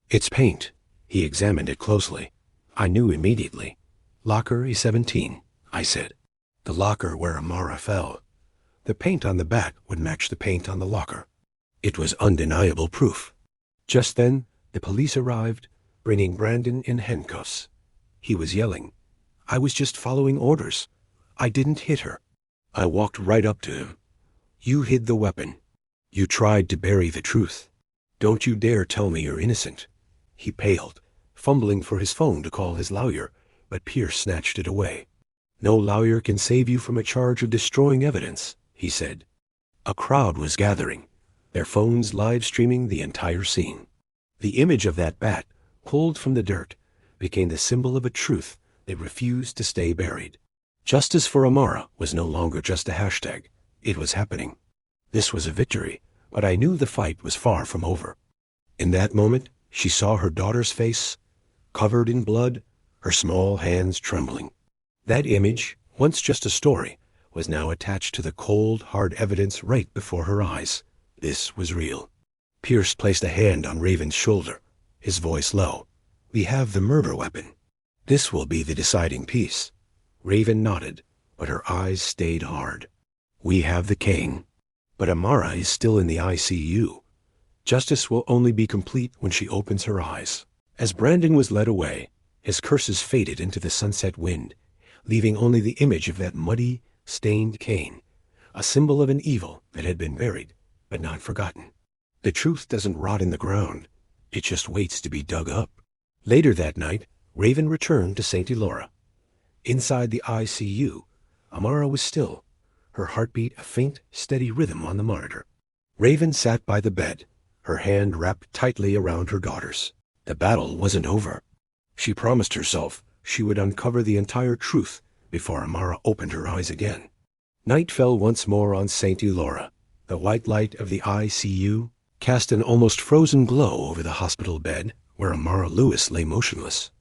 It's paint." He examined it closely. I knew immediately. "Locker E17, I said. "The locker where Amara fell. The paint on the bat would match the paint on the locker." It was undeniable proof. Just then, the police arrived, bringing Brandon in handcuffs. He was yelling, "I was just following orders. I didn't hit her." I walked right up to him. "You hid the weapon. You tried to bury the truth. Don't you dare tell me you're innocent." He paled, fumbling for his phone to call his lawyer, but Pierce snatched it away. "No lawyer can save you from a charge of destroying evidence," he said. A crowd was gathering, their phones live-streaming the entire scene. The image of that bat, pulled from the dirt, became the symbol of a truth that refused to stay buried. Justice for Amara was no longer just a hashtag. It was happening. This was a victory, but I knew the fight was far from over. In that moment, she saw her daughter's face, covered in blood, her small hands trembling. That image, once just a story, was now attached to the cold, hard evidence right before her eyes. This was real. Pierce placed a hand on Raven's shoulder, his voice low. "We have the murder weapon. This will be the deciding piece." Raven nodded, but her eyes stayed hard. "We have the cane. But Amara is still in the ICU. Justice will only be complete when she opens her eyes." As Brandon was led away, his curses faded into the sunset wind, leaving only the image of that muddy, stained cane, a symbol of an evil that had been buried, but not forgotten. The truth doesn't rot in the ground. It just waits to be dug up. Later that night, Raven returned to St. Elora. Inside the ICU, Amara was still, her heartbeat a faint, steady rhythm on the monitor. Raven sat by the bed, her hand wrapped tightly around her daughter's. The battle wasn't over. She promised herself she would uncover the entire truth before Amara opened her eyes again. Night fell once more on St. Elora. The white light of the ICU cast an almost frozen glow over the hospital bed where Amara Lewis lay motionless.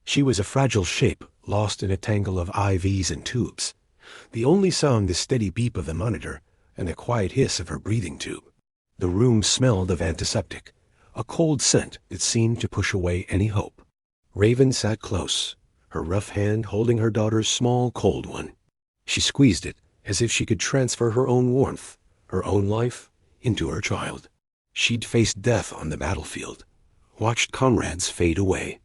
She was a fragile shape lost in a tangle of IVs and tubes. The only sound the steady beep of the monitor and the quiet hiss of her breathing tube. The room smelled of antiseptic, a cold scent that seemed to push away any hope. Raven sat close, her rough hand holding her daughter's small, cold one. She squeezed it as if she could transfer her own warmth, her own life, into her child. She'd faced death on the battlefield, watched comrades fade away.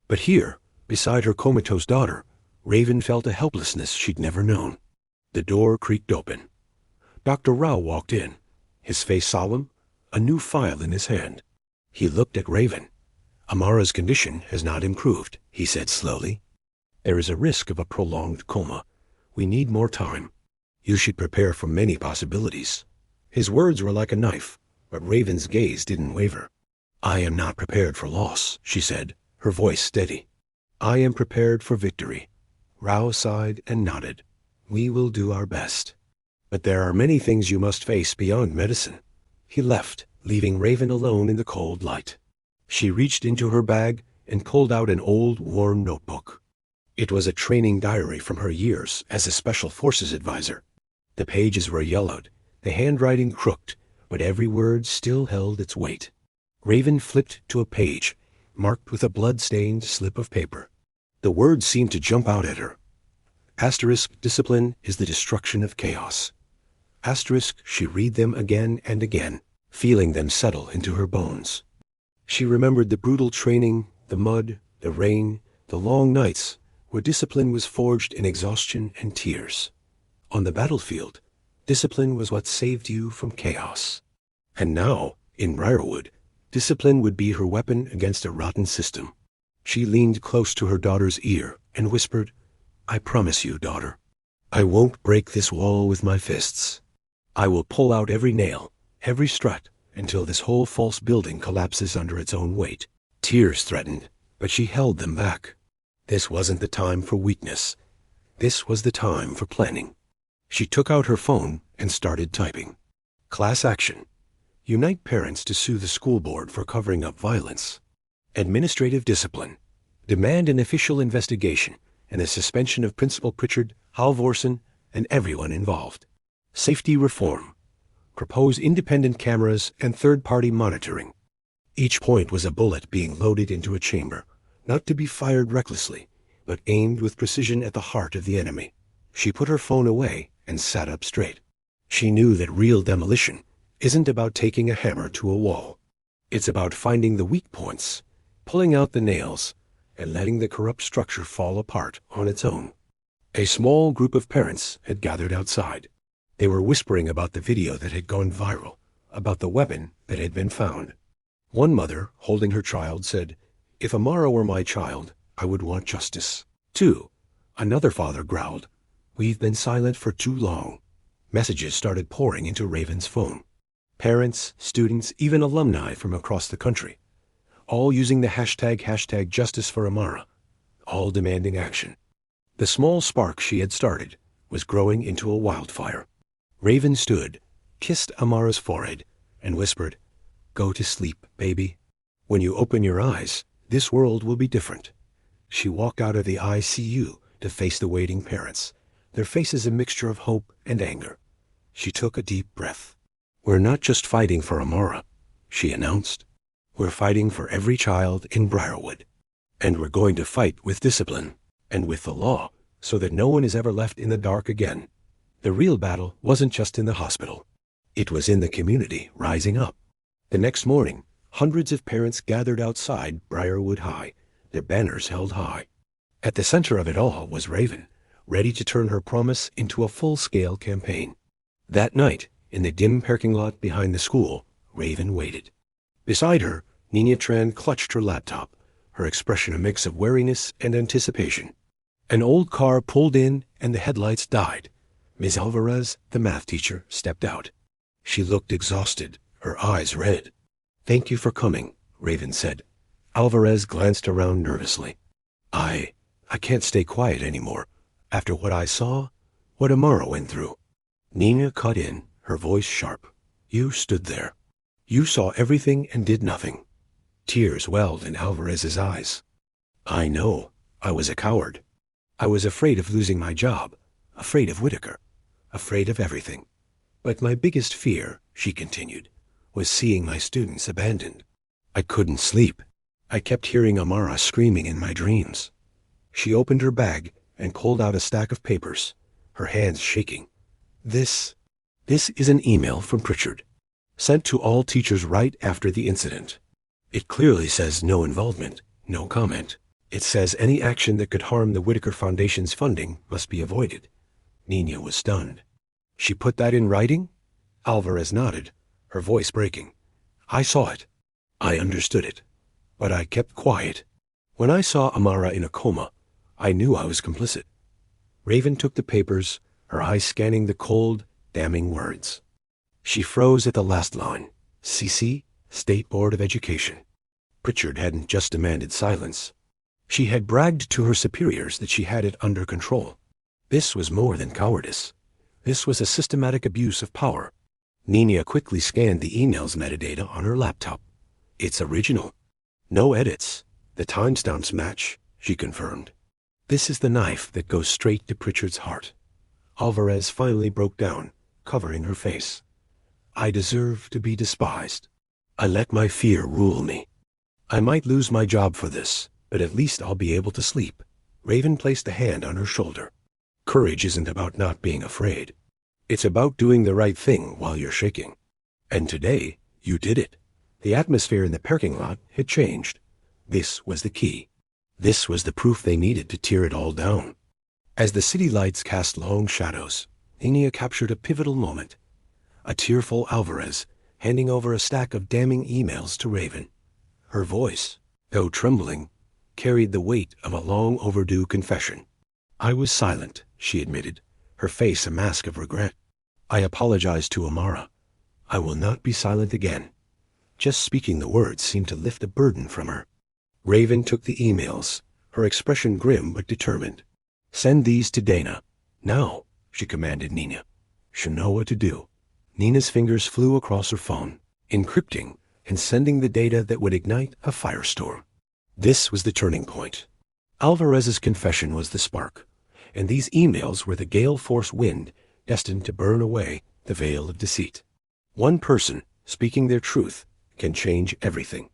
But here, beside her comatose daughter, Raven felt a helplessness she'd never known. The door creaked open. Dr. Rao walked in, his face solemn, a new file in his hand. He looked at Raven. "Amara's condition has not improved," he said slowly. "There is a risk of a prolonged coma. We need more time. You should prepare for many possibilities." His words were like a knife, but Raven's gaze didn't waver. "I am not prepared for loss," she said, her voice steady. "I am prepared for victory." Rao sighed and nodded. "We will do our best. But there are many things you must face beyond medicine." He left, leaving Raven alone in the cold light. She reached into her bag and pulled out an old, worn notebook. It was a training diary from her years as a Special Forces advisor. The pages were yellowed, the handwriting crooked, but every word still held its weight. Raven flipped to a page, marked with a blood-stained slip of paper. The words seemed to jump out at her. Asterisk, discipline is the destruction of chaos. Asterisk, she read them again and again, feeling them settle into her bones. She remembered the brutal training, the mud, the rain, the long nights, where discipline was forged in exhaustion and tears. On the battlefield, discipline was what saved you from chaos. And now, in Briarwood, discipline would be her weapon against a rotten system. She leaned close to her daughter's ear and whispered, "I promise you, daughter, I won't break this wall with my fists. I will pull out every nail, every strut, until this whole false building collapses under its own weight." Tears threatened, but she held them back. This wasn't the time for weakness. This was the time for planning. She took out her phone and started typing. Class action. Unite parents to sue the school board for covering up violence. Administrative discipline. Demand an official investigation and the suspension of Principal Pritchard, Halvorsen, and everyone involved. Safety reform. Propose independent cameras and third-party monitoring. Each point was a bullet being loaded into a chamber, not to be fired recklessly, but aimed with precision at the heart of the enemy. She put her phone away and sat up straight. She knew that real demolition isn't about taking a hammer to a wall. It's about finding the weak points, pulling out the nails, and letting the corrupt structure fall apart on its own. A small group of parents had gathered outside. They were whispering about the video that had gone viral, about the weapon that had been found. One mother, holding her child, said, "If Amara were my child, I would want justice." 2. Another father growled, "We've been silent for too long." Messages started pouring into Raven's phone. Parents, students, even alumni from across the country, all using the hashtag Justice for Amara, all demanding action. The small spark she had started was growing into a wildfire. Raven stood, kissed Amara's forehead, and whispered, "Go to sleep, baby. When you open your eyes, this world will be different. She walked out of the ICU to face the waiting parents, their faces a mixture of hope and anger. She took a deep breath. "We're not just fighting for Amara," she announced. "We're fighting for every child in Briarwood. And we're going to fight with discipline and with the law so that no one is ever left in the dark again." The real battle wasn't just in the hospital. It was in the community rising up. The next morning, hundreds of parents gathered outside Briarwood High, their banners held high. At the center of it all was Raven, ready to turn her promise into a full-scale campaign. That night, in the dim parking lot behind the school, Raven waited. Beside her, Nina Tran clutched her laptop, her expression a mix of wariness and anticipation. An old car pulled in and the headlights died. Ms. Alvarez, the math teacher, stepped out. She looked exhausted, her eyes red. "Thank you for coming," Raven said. Alvarez glanced around nervously. I can't stay quiet anymore. After what I saw, what Amara went through." Nina cut in, her voice sharp. "You stood there. You saw everything and did nothing." Tears welled in Alvarez's eyes. "I know. I was a coward. I was afraid of losing my job, afraid of Whitaker, afraid of everything. But my biggest fear," she continued, "was seeing my students abandoned. I couldn't sleep. I kept hearing Amara screaming in my dreams." She opened her bag and pulled out a stack of papers, her hands shaking. This is an email from Pritchard, sent to all teachers right after the incident. It clearly says no involvement, no comment. It says any action that could harm the Whitaker Foundation's funding must be avoided." Nina was stunned. "She put that in writing?" Alvarez nodded, her voice breaking. "I saw it. I understood it. But I kept quiet. When I saw Amara in a coma, I knew I was complicit." Raven took the papers, her eyes scanning the cold, damning words. She froze at the last line. CC, State Board of Education. Pritchard hadn't just demanded silence. She had bragged to her superiors that she had it under control. This was more than cowardice. This was a systematic abuse of power. Nina quickly scanned the email's metadata on her laptop. "It's original. No edits. The timestamps match," she confirmed. "This is the knife that goes straight to Pritchard's heart." Alvarez finally broke down, covering her face. "I deserve to be despised. I let my fear rule me. I might lose my job for this, but at least I'll be able to sleep." Raven placed a hand on her shoulder. "Courage isn't about not being afraid. It's about doing the right thing while you're shaking. And today, you did it." The atmosphere in the parking lot had changed. This was the key. This was the proof they needed to tear it all down. As the city lights cast long shadows, Nina captured a pivotal moment. A tearful Alvarez handing over a stack of damning emails to Raven. Her voice, though trembling, carried the weight of a long overdue confession. "I was silent," she admitted, her face a mask of regret. "I apologize to Amara. I will not be silent again." Just speaking the words seemed to lift a burden from her. Raven took the emails, her expression grim but determined. "Send these to Dana. Now," she commanded Nina. "She'll know what to do." Nina's fingers flew across her phone, encrypting and sending the data that would ignite a firestorm. This was the turning point. Alvarez's confession was the spark, and these emails were the gale-force wind destined to burn away the veil of deceit. One person, speaking their truth, can change everything.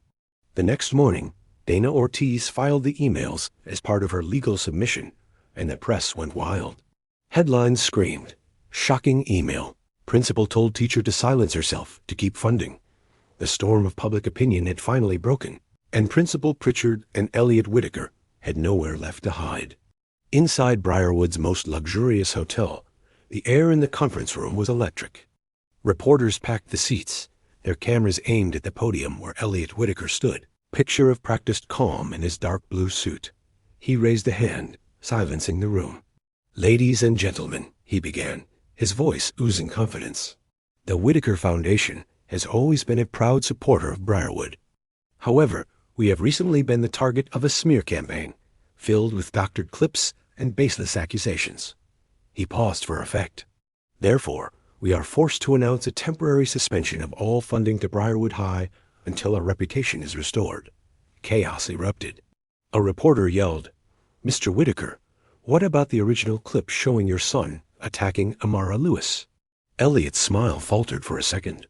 The next morning, Dana Ortiz filed the emails as part of her legal submission, and the press went wild. Headlines screamed, "Shocking email. Principal told teacher to silence herself to keep funding." The storm of public opinion had finally broken, and Principal Pritchard and Elliot Whitaker had nowhere left to hide. Inside Briarwood's most luxurious hotel, the air in the conference room was electric. Reporters packed the seats, their cameras aimed at the podium where Elliot Whitaker stood, picture of practiced calm in his dark blue suit. He raised a hand, silencing the room. "Ladies and gentlemen," he began, his voice oozing confidence. "The Whitaker Foundation has always been a proud supporter of Briarwood. However, we have recently been the target of a smear campaign, filled with doctored clips and baseless accusations." He paused for effect. "Therefore, we are forced to announce a temporary suspension of all funding to Briarwood High until our reputation is restored." Chaos erupted. A reporter yelled, Mr. Whitaker, what about the original clip showing your son attacking Amara Lewis? Elliot's smile faltered for a second.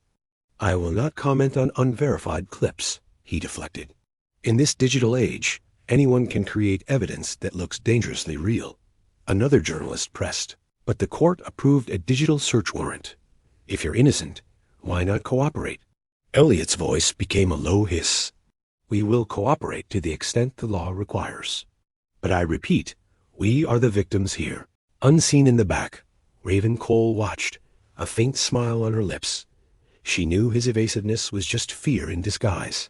I will not comment on unverified clips, he deflected. In this digital age, anyone can create evidence that looks dangerously real. Another journalist pressed, but the court approved a digital search warrant. If you're innocent, why not cooperate? Elliot's voice became a low hiss. We will cooperate to the extent the law requires. But I repeat, we are the victims here. Unseen in the back, Raven Cole watched, a faint smile on her lips. She knew his evasiveness was just fear in disguise.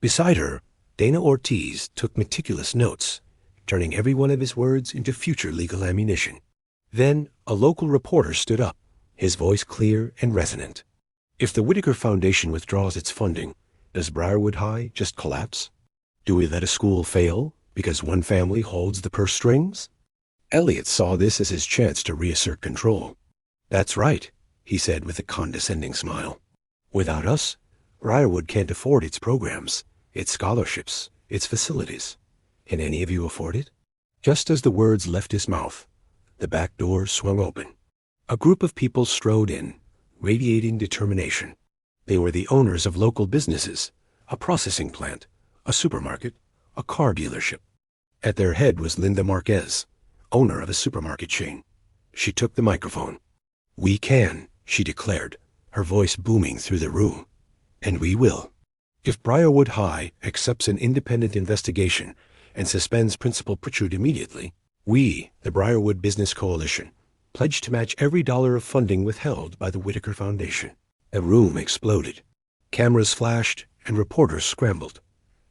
Beside her, Dana Ortiz took meticulous notes, turning every one of his words into future legal ammunition. Then a local reporter stood up, his voice clear and resonant. If the Whitaker Foundation withdraws its funding, does Briarwood High just collapse? Do we let a school fail because one family holds the purse strings? Elliot saw this as his chance to reassert control. That's right, he said with a condescending smile. Without us, Briarwood can't afford its programs, its scholarships, its facilities. Can any of you afford it? Just as the words left his mouth, the back door swung open. A group of people strode in, radiating determination. They were the owners of local businesses, a processing plant, a supermarket, a car dealership. At their head was Linda Marquez, owner of a supermarket chain. She took the microphone. We can, she declared, her voice booming through the room. And we will. If Briarwood High accepts an independent investigation and suspends Principal Pritchard immediately, we, the Briarwood Business Coalition, pledge to match every dollar of funding withheld by the Whitaker Foundation. A room exploded. Cameras flashed and reporters scrambled.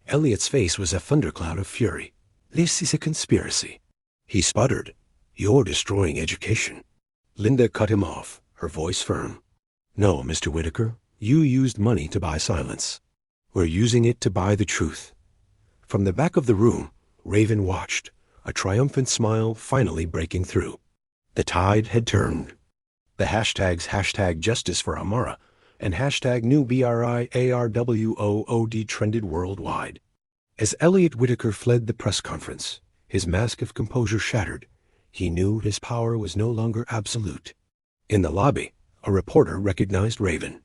Elliot's face was a thundercloud of fury. This is a conspiracy. He sputtered. You're destroying education. Linda cut him off, her voice firm. No, Mr. Whitaker, you used money to buy silence. We're using it to buy the truth. From the back of the room, Raven watched, a triumphant smile finally breaking through. The tide had turned. The hashtags #Justice for Amara and #NewBriarwood trended worldwide. As Elliot Whitaker fled the press conference, his mask of composure shattered. He knew his power was no longer absolute. In the lobby, a reporter recognized Raven.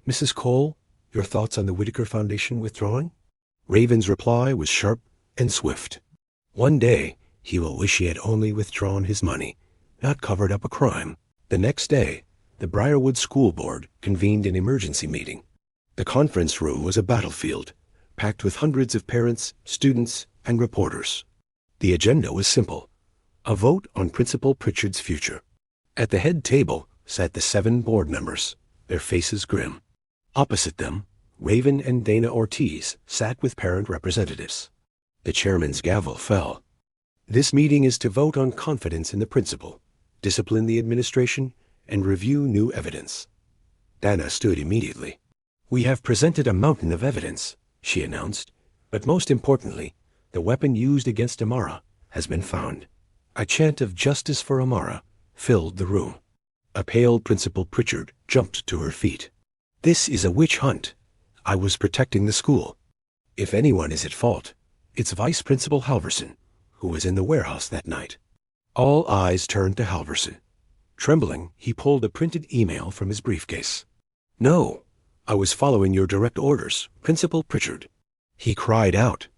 Mrs. Cole, your thoughts on the Whitaker Foundation withdrawing? Raven's reply was sharp and swift. One day, he will wish he had only withdrawn his money, not covered up a crime. The next day, the Briarwood School Board convened an emergency meeting. The conference room was a battlefield, packed with hundreds of parents, students, and reporters. The agenda was simple: a vote on Principal Pritchard's future. At the head table sat the 7 board members, their faces grim. Opposite them, Raven and Dana Ortiz sat with parent representatives. The chairman's gavel fell. This meeting is to vote on confidence in the principal, discipline the administration, and review new evidence. Dana stood immediately. We have presented a mountain of evidence, she announced, but most importantly, the weapon used against Amara has been found. A chant of justice for Amara filled the room. A pale Principal Pritchard jumped to her feet. This is a witch hunt. I was protecting the school. If anyone is at fault, it's Vice Principal Halverson, who was in the warehouse that night. All eyes turned to Halverson. Trembling, he pulled a printed email from his briefcase. No, I was following your direct orders, Principal Pritchard. He cried out.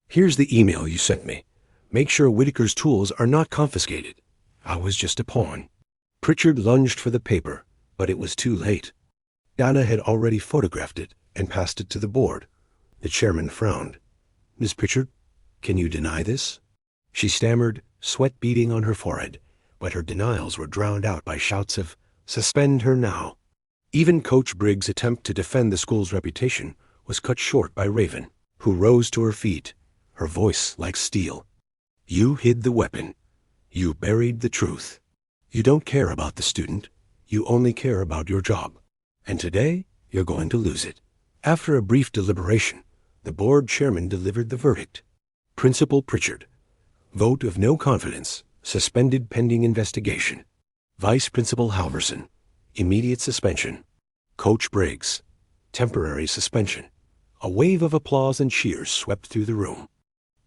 Here's the email you sent me. Make sure Whitaker's tools are not confiscated. I was just a pawn. Pritchard lunged for the paper, but it was too late. Dana had already photographed it and passed it to the board. The chairman frowned. Miss Pritchard, can you deny this? She stammered, sweat beading on her forehead, but her denials were drowned out by shouts of, "Suspend her now." Even Coach Briggs' attempt to defend the school's reputation was cut short by Raven, who rose to her feet, her voice like steel. You hid the weapon. You buried the truth. You don't care about the student. You only care about your job. And today, you're going to lose it. After a brief deliberation, the board chairman delivered the verdict. Principal Pritchard. Vote of no confidence. Suspended pending investigation. Vice Principal Halverson. Immediate suspension. Coach Briggs. Temporary suspension. A wave of applause and cheers swept through the room.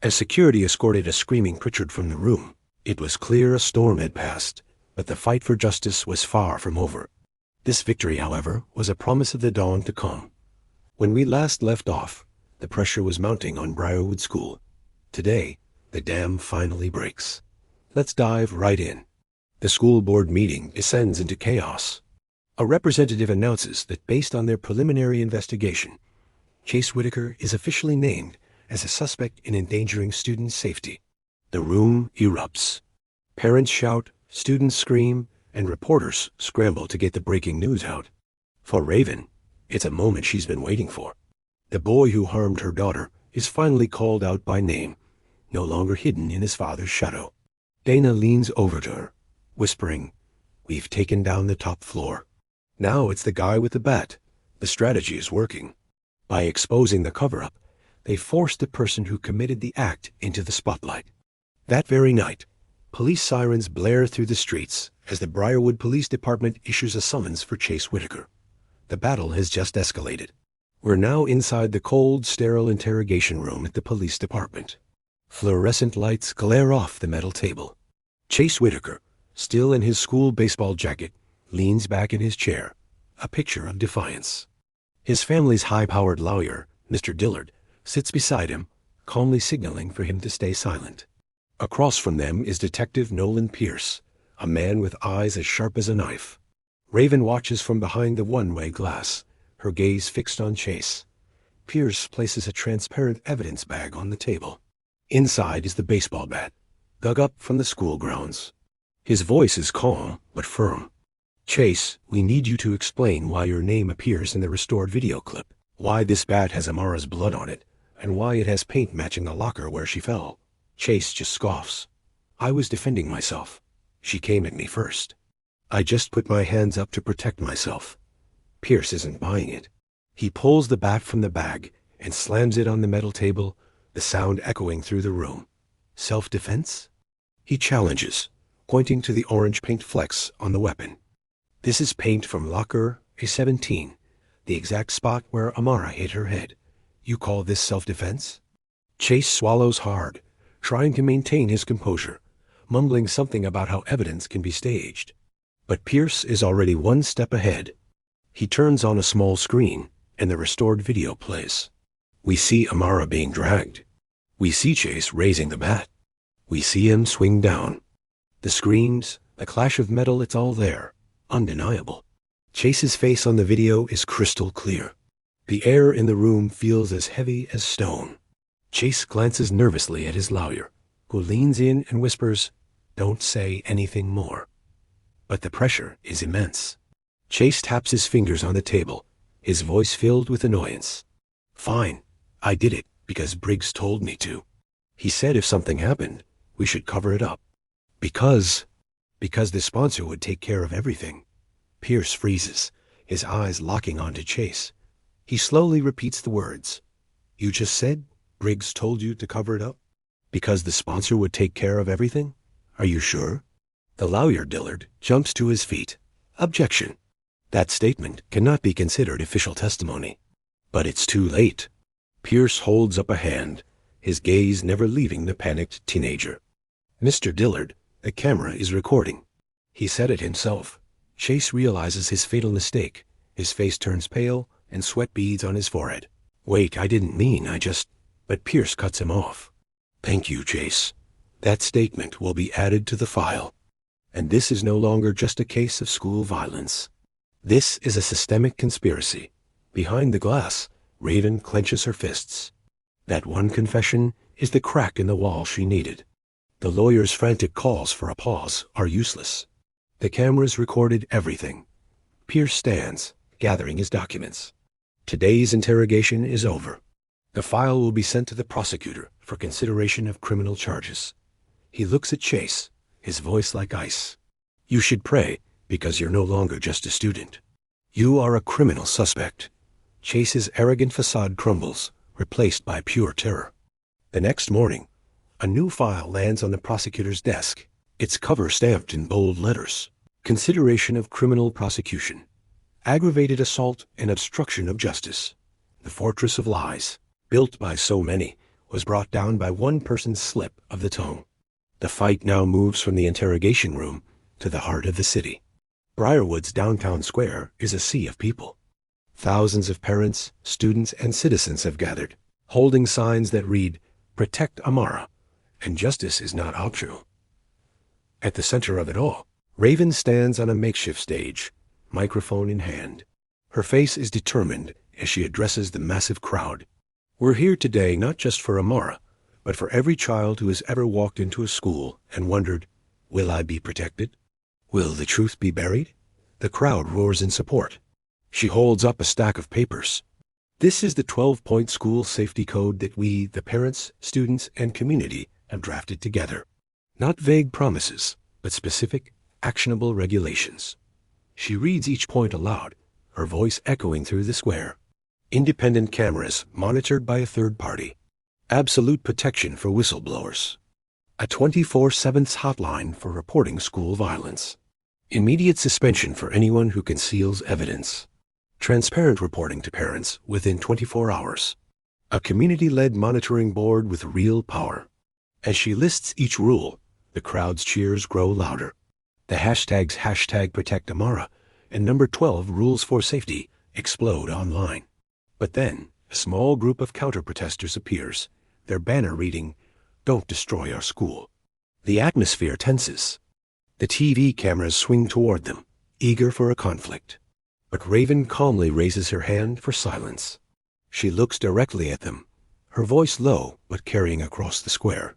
As security escorted a screaming Pritchard from the room, it was clear a storm had passed, but the fight for justice was far from over. This victory, however, was a promise of the dawn to come. When we last left off, the pressure was mounting on Briarwood School. Today, the dam finally breaks. Let's dive right in. The school board meeting descends into chaos. A representative announces that based on their preliminary investigation, Chase Whitaker is officially named as a suspect in endangering student safety. The room erupts. Parents shout, students scream, and reporters scramble to get the breaking news out. For Raven, it's a moment she's been waiting for. The boy who harmed her daughter is finally called out by name, no longer hidden in his father's shadow. Dana leans over to her, whispering, "We've taken down the top floor. Now it's the guy with the bat. The strategy is working." By exposing the cover-up, they forced the person who committed the act into the spotlight. That very night, police sirens blare through the streets as the Briarwood Police Department issues a summons for Chase Whitaker. The battle has just escalated. We're now inside the cold, sterile interrogation room at the police department. Fluorescent lights glare off the metal table. Chase Whitaker, still in his school baseball jacket, leans back in his chair, a picture of defiance. His family's high-powered lawyer, Mr. Dillard, sits beside him, calmly signaling for him to stay silent. Across from them is Detective Nolan Pierce, a man with eyes as sharp as a knife. Raven watches from behind the one-way glass, her gaze fixed on Chase. Pierce places a transparent evidence bag on the table. Inside is the baseball bat, dug up from the school grounds. His voice is calm but firm. "Chase, we need you to explain why your name appears in the restored video clip, why this bat has Amara's blood on it, and why it has paint matching the locker where she fell." Chase just scoffs. "I was defending myself. She came at me first. I just put my hands up to protect myself." Pierce isn't buying it. He pulls the bat from the bag and slams it on the metal table, the sound echoing through the room. "Self-defense?" He challenges, pointing to the orange paint flecks on the weapon. "This is paint from locker A17, the exact spot where Amara hit her head. You call this self-defense?" Chase swallows hard, trying to maintain his composure, mumbling something about how evidence can be staged. But Pierce is already one step ahead. He turns on a small screen, and the restored video plays. We see Amara being dragged. We see Chase raising the bat. We see him swing down. The screams, the clash of metal, it's all there, undeniable. Chase's face on the video is crystal clear. The air in the room feels as heavy as stone. Chase glances nervously at his lawyer, who leans in and whispers, "Don't say anything more." But the pressure is immense. Chase taps his fingers on the table, his voice filled with annoyance. "Fine, I did it because Briggs told me to. He said if something happened, we should cover it up. Because the sponsor would take care of everything." Pierce freezes, his eyes locking onto Chase. He slowly repeats the words. "You just said Briggs told you to cover it up? Because the sponsor would take care of everything? Are you sure?" The lawyer, Dillard, jumps to his feet. "Objection. That statement cannot be considered official testimony." But it's too late. Pierce holds up a hand, his gaze never leaving the panicked teenager. "Mr. Dillard, the camera is recording." He said it himself. Chase realizes his fatal mistake. His face turns pale, and sweat beads on his forehead. "Wait, I didn't mean, I just—" But Pierce cuts him off. "Thank you, Chase. That statement will be added to the file. And this is no longer just a case of school violence. This is a systemic conspiracy. Behind the glass, Raven clenches her fists. That one confession is the crack in the wall she needed. The lawyer's frantic calls for a pause are useless. The cameras recorded everything. Pierce stands, gathering his documents. Today's interrogation is over. The file will be sent to the prosecutor for consideration of criminal charges. He looks at Chase, his voice like ice. "You should pray, because you're no longer just a student. You are a criminal suspect." Chase's arrogant facade crumbles, replaced by pure terror. The next morning, a new file lands on the prosecutor's desk, its cover stamped in bold letters. Consideration of criminal prosecution. Aggravated assault and obstruction of justice. The fortress of lies, built by so many, was brought down by one person's slip of the tongue. The fight now moves from the interrogation room to the heart of the city. Briarwood's downtown square is a sea of people. Thousands of parents, students, and citizens have gathered, holding signs that read, "Protect Amara," and justice is not optional. At the center of it all, Raven stands on a makeshift stage, microphone in hand. Her face is determined as she addresses the massive crowd. We're here today not just for Amara, but for every child who has ever walked into a school and wondered, will I be protected? Will the truth be buried? The crowd roars in support. She holds up a stack of papers. This is the 12-point school safety code that we, the parents, students, and community, have drafted together. Not vague promises, but specific, actionable regulations. She reads each point aloud, her voice echoing through the square. Independent cameras monitored by a third party. Absolute protection for whistleblowers. A 24/7 hotline for reporting school violence. Immediate suspension for anyone who conceals evidence. Transparent reporting to parents within 24 hours. A community-led monitoring board with real power. As she lists each rule, the crowd's cheers grow louder. The hashtags #ProtectAmara and number 12 Rules for Safety explode online. But then, a small group of counter-protesters appears, their banner reading, "Don't destroy our school." The atmosphere tenses. The TV cameras swing toward them, eager for a conflict. But Raven calmly raises her hand for silence. She looks directly at them, her voice low but carrying across the square.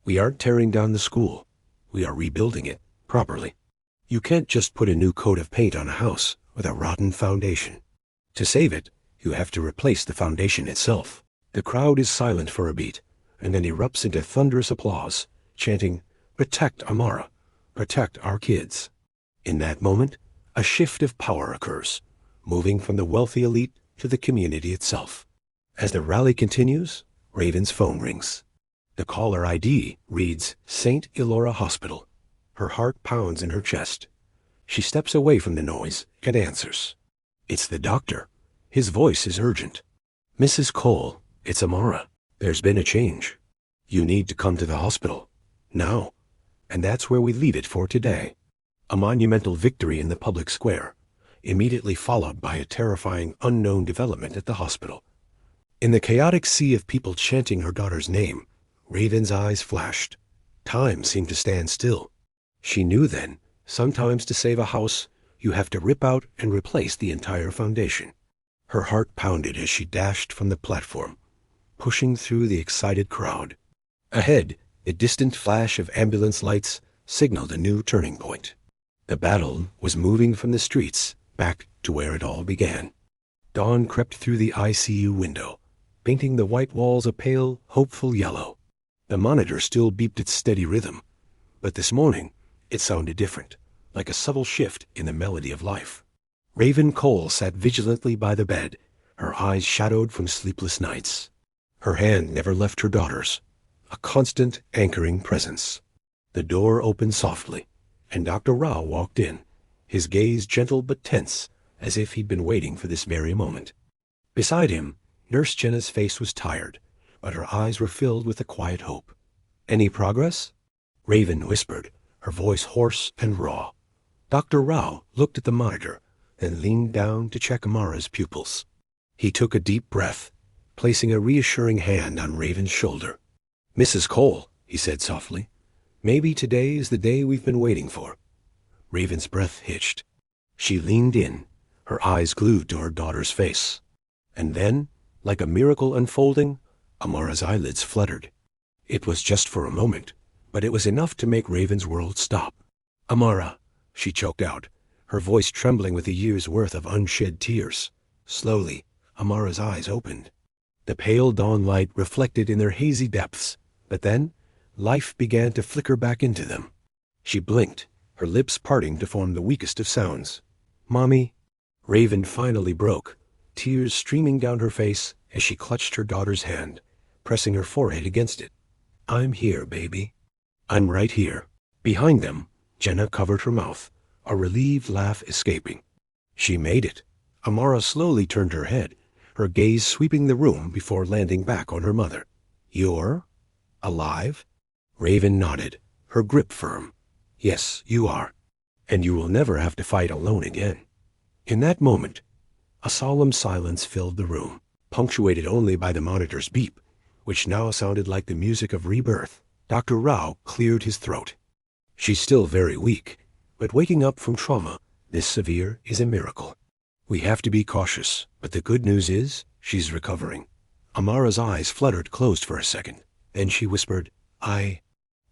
We aren't tearing down the school. We are rebuilding it properly. You can't just put a new coat of paint on a house with a rotten foundation. To save it, you have to replace the foundation itself. The crowd is silent for a beat, and then erupts into thunderous applause, chanting, "Protect Amara. Protect our kids." In that moment, a shift of power occurs, moving from the wealthy elite to the community itself. As the rally continues, Raven's phone rings. The caller ID reads St. Elora Hospital. Her heart pounds in her chest. She steps away from the noise and answers. It's the doctor. His voice is urgent. "Mrs. Cole, it's Amara. There's been a change. You need to come to the hospital. Now." And that's where we leave it for today. A monumental victory in the public square, immediately followed by a terrifying unknown development at the hospital. In the chaotic sea of people chanting her daughter's name, Raven's eyes flashed. Time seemed to stand still. She knew then, sometimes to save a house, you have to rip out and replace the entire foundation. Her heart pounded as she dashed from the platform, pushing through the excited crowd. Ahead, a distant flash of ambulance lights signaled a new turning point. The battle was moving from the streets back to where it all began. Dawn crept through the ICU window, painting the white walls a pale, hopeful yellow. The monitor still beeped its steady rhythm, but this morning it sounded different, like a subtle shift in the melody of life. Raven Cole sat vigilantly by the bed, her eyes shadowed from sleepless nights. Her hand never left her daughter's, a constant anchoring presence. The door opened softly, and Dr. Rao walked in, his gaze gentle but tense, as if he'd been waiting for this very moment. Beside him, Nurse Jenna's face was tired, but her eyes were filled with a quiet hope. "Any progress?" Raven whispered, her voice hoarse and raw. Dr. Rao looked at the monitor, then leaned down to check Amara's pupils. He took a deep breath, placing a reassuring hand on Raven's shoulder. "Mrs. Cole," he said softly, "maybe today is the day we've been waiting for." Raven's breath hitched. She leaned in, her eyes glued to her daughter's face. And then, like a miracle unfolding, Amara's eyelids fluttered. It was just for a moment, but it was enough to make Raven's world stop. "Amara," she choked out, her voice trembling with a year's worth of unshed tears. Slowly, Amara's eyes opened. The pale dawn light reflected in their hazy depths, but then life began to flicker back into them. She blinked, her lips parting to form the weakest of sounds. "Mommy." Raven finally broke, tears streaming down her face as she clutched her daughter's hand, pressing her forehead against it. "I'm here, baby. I'm right here." Behind them, Jenna covered her mouth, a relieved laugh escaping. She made it. Amara slowly turned her head, her gaze sweeping the room before landing back on her mother. You're alive? Raven nodded, her grip firm. Yes, you are. And you will never have to fight alone again. In that moment, a solemn silence filled the room, punctuated only by the monitor's beep, which now sounded like the music of rebirth. Dr. Rao cleared his throat. She's still very weak, but waking up from trauma this severe is a miracle. We have to be cautious, but the good news is she's recovering. Amara's eyes fluttered closed for a second. Then she whispered, I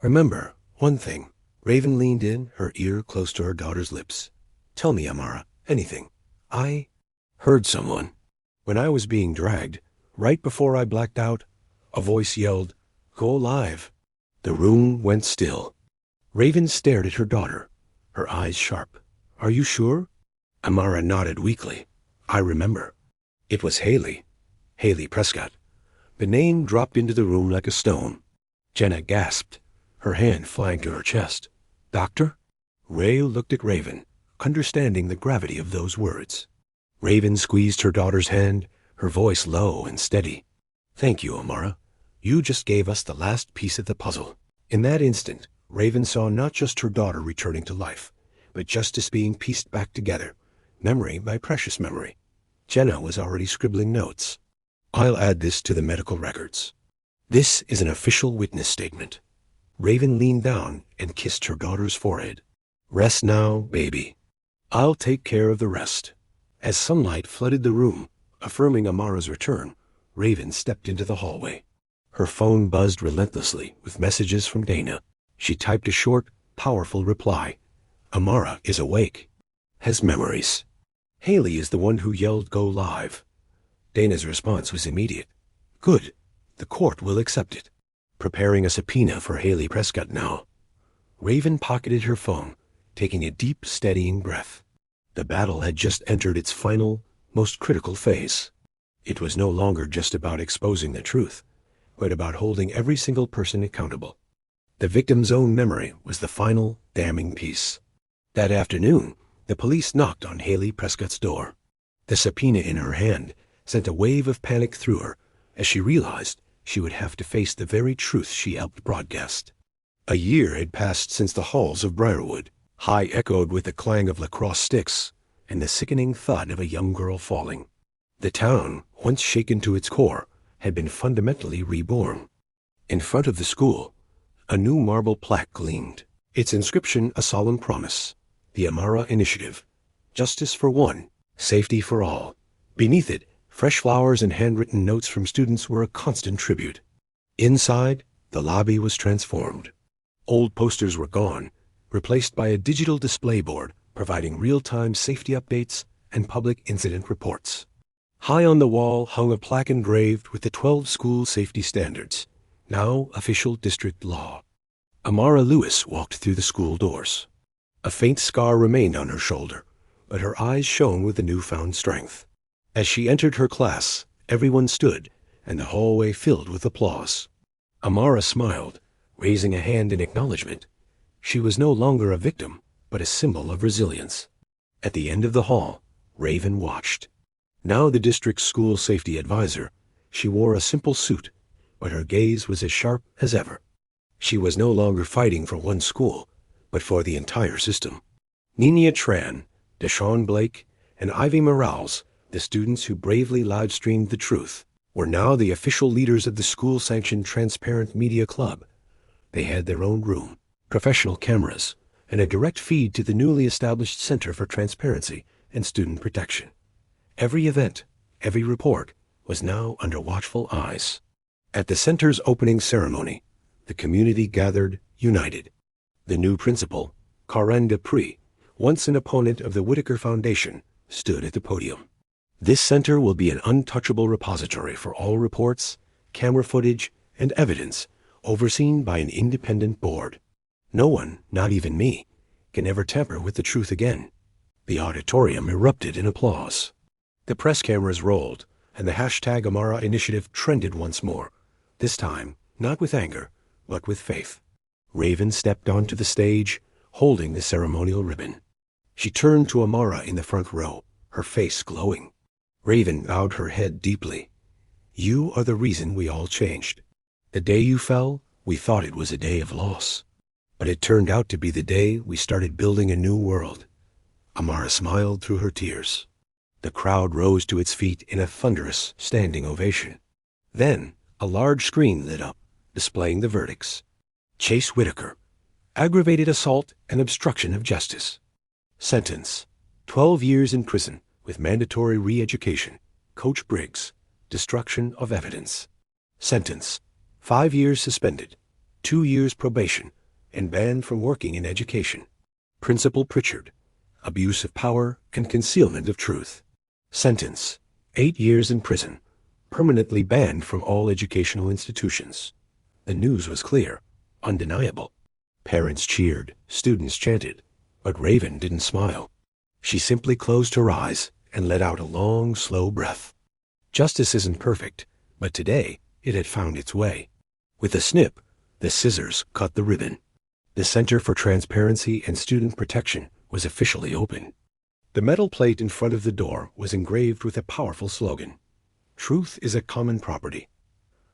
remember one thing. Raven leaned in, her ear close to her daughter's lips. Tell me, Amara, anything. I heard someone. When I was being dragged, right before I blacked out, a voice yelled, Go live. The room went still. Raven stared at her daughter, her eyes sharp. Are you sure? Amara nodded weakly. I remember. It was Haley. Haley Prescott. The name dropped into the room like a stone. Jenna gasped, her hand flying to her chest. Doctor? Ray looked at Raven, understanding the gravity of those words. Raven squeezed her daughter's hand, her voice low and steady. Thank you, Amara. You just gave us the last piece of the puzzle. In that instant, Raven saw not just her daughter returning to life, but justice being pieced back together, memory by precious memory. Jenna was already scribbling notes. I'll add this to the medical records. This is an official witness statement. Raven leaned down and kissed her daughter's forehead. Rest now, baby. I'll take care of the rest. As sunlight flooded the room, affirming Amara's return, Raven stepped into the hallway. Her phone buzzed relentlessly with messages from Dana. She typed a short, powerful reply. Amara is awake. Has memories. Haley is the one who yelled go live. Dana's response was immediate. Good. The court will accept it. Preparing a subpoena for Haley Prescott now. Raven pocketed her phone, taking a deep, steadying breath. The battle had just entered its final, most critical phase. It was no longer just about exposing the truth, but about holding every single person accountable. The victim's own memory was the final, damning piece. That afternoon, the police knocked on Haley Prescott's door. The subpoena in her hand sent a wave of panic through her as she realized she would have to face the very truth she helped broadcast. A year had passed since the halls of Briarwood, high echoed with the clang of lacrosse sticks and the sickening thud of a young girl falling. The town, once shaken to its core, had been fundamentally reborn. In front of the school, a new marble plaque gleamed, its inscription a solemn promise. The Amara Initiative. Justice for one, safety for all. Beneath it, fresh flowers and handwritten notes from students were a constant tribute. Inside, the lobby was transformed. Old posters were gone, replaced by a digital display board providing real-time safety updates and public incident reports. High on the wall hung a plaque engraved with the 12 school safety standards, now official district law. Amara Lewis walked through the school doors. A faint scar remained on her shoulder, but her eyes shone with a newfound strength. As she entered her class, everyone stood, and the hallway filled with applause. Amara smiled, raising a hand in acknowledgement. She was no longer a victim, but a symbol of resilience. At the end of the hall, Raven watched. Now the district's school safety advisor, she wore a simple suit, but her gaze was as sharp as ever. She was no longer fighting for one school, but for the entire system. Nina Tran, Deshaun Blake, and Ivy Morales, the students who bravely live-streamed the truth, were now the official leaders of the school-sanctioned Transparent Media Club. They had their own room, professional cameras, and a direct feed to the newly established Center for Transparency and Student Protection. Every event, every report, was now under watchful eyes. At the center's opening ceremony, the community gathered, united. The new principal, Karen Dupree, once an opponent of the Whitaker Foundation, stood at the podium. This center will be an untouchable repository for all reports, camera footage, and evidence, overseen by an independent board. No one, not even me, can ever tamper with the truth again. The auditorium erupted in applause. The press cameras rolled, and the hashtag Amara Initiative trended once more, this time not with anger, but with faith. Raven stepped onto the stage, holding the ceremonial ribbon. She turned to Amara in the front row, her face glowing. Raven bowed her head deeply. You are the reason we all changed. The day you fell, we thought it was a day of loss. But it turned out to be the day we started building a new world. Amara smiled through her tears. The crowd rose to its feet in a thunderous standing ovation. Then, a large screen lit up, displaying the verdicts. Chase Whitaker, aggravated assault and obstruction of justice. Sentence, 12 years in prison with mandatory re-education. Coach Briggs, destruction of evidence. Sentence, 5 years suspended, 2 years probation, and banned from working in education. Principal Pritchard, abuse of power and concealment of truth. Sentence, 8 years in prison, permanently banned from all educational institutions. The news was clear, undeniable. Parents cheered, students chanted, but Raven didn't smile. She simply closed her eyes and let out a long, slow breath. Justice isn't perfect, but today it had found its way. With a snip, the scissors cut the ribbon. The Center for Transparency and Student Protection was officially open. The metal plate in front of the door was engraved with a powerful slogan, "Truth is a common property."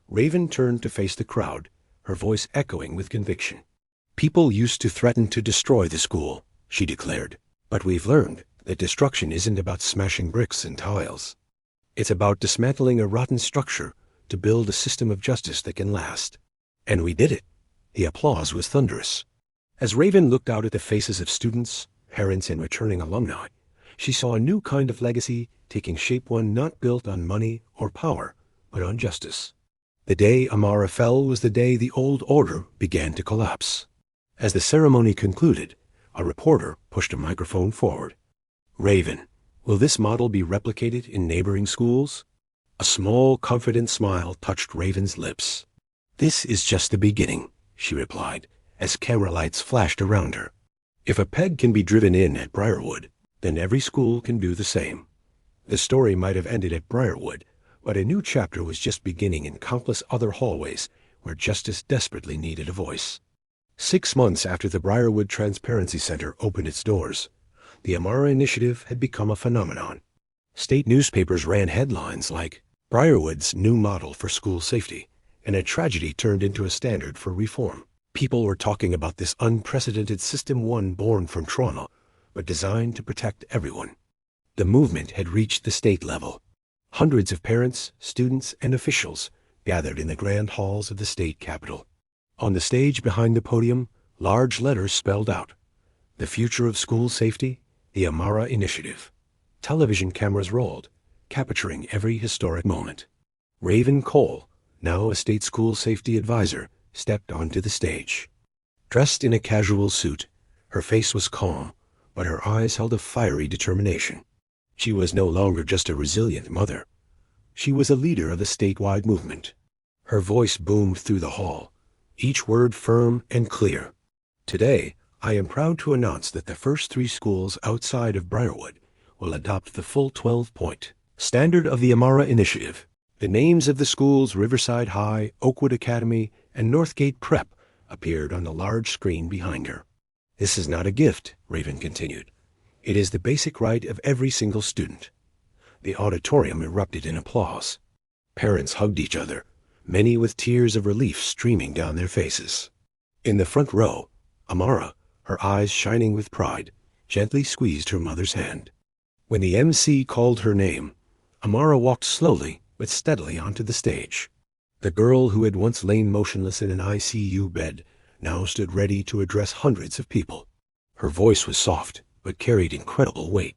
Raven turned to face the crowd, her voice echoing with conviction. "People used to threaten to destroy the school," she declared, "but we've learned that destruction isn't about smashing bricks and tiles. It's about dismantling a rotten structure to build a system of justice that can last." And we did it. The applause was thunderous. As Raven looked out at the faces of students, parents, and returning alumni, she saw a new kind of legacy taking shape, one not built on money or power, but on justice. The day Amara fell was the day the old order began to collapse. As the ceremony concluded, a reporter pushed a microphone forward. "Raven, will this model be replicated in neighboring schools?" A small, confident smile touched Raven's lips. "This is just the beginning," she replied, as camera lights flashed around her. "If a peg can be driven in at Briarwood, then every school can do the same." The story might have ended at Briarwood, but a new chapter was just beginning in countless other hallways where justice desperately needed a voice. 6 months after the Briarwood Transparency Center opened its doors, the Amara Initiative had become a phenomenon. State newspapers ran headlines like, "Briarwood's New Model for School Safety," and a tragedy turned into a standard for reform. People were talking about this unprecedented system, one born from trauma, but designed to protect everyone. The movement had reached the state level. Hundreds of parents, students, and officials gathered in the grand halls of the state capitol. On the stage behind the podium, large letters spelled out, "The future of school safety, the Amara Initiative." Television cameras rolled, capturing every historic moment. Raven Cole, now a state school safety advisor, stepped onto the stage. Dressed in a casual suit, her face was calm, but her eyes held a fiery determination. She was no longer just a resilient mother. She was a leader of the statewide movement. Her voice boomed through the hall, each word firm and clear. "Today, I am proud to announce that the first 3 schools outside of Briarwood will adopt the full 12-point standard of the Amara Initiative." The names of the schools, Riverside High, Oakwood Academy, and Northgate Prep, appeared on the large screen behind her. "This is not a gift," Raven continued. "It is the basic right of every single student." The auditorium erupted in applause. Parents hugged each other, many with tears of relief streaming down their faces. In the front row, Amara, her eyes shining with pride, gently squeezed her mother's hand. When the MC called her name, Amara walked slowly but steadily onto the stage. The girl who had once lain motionless in an ICU bed now stood ready to address hundreds of people. Her voice was soft, but carried incredible weight.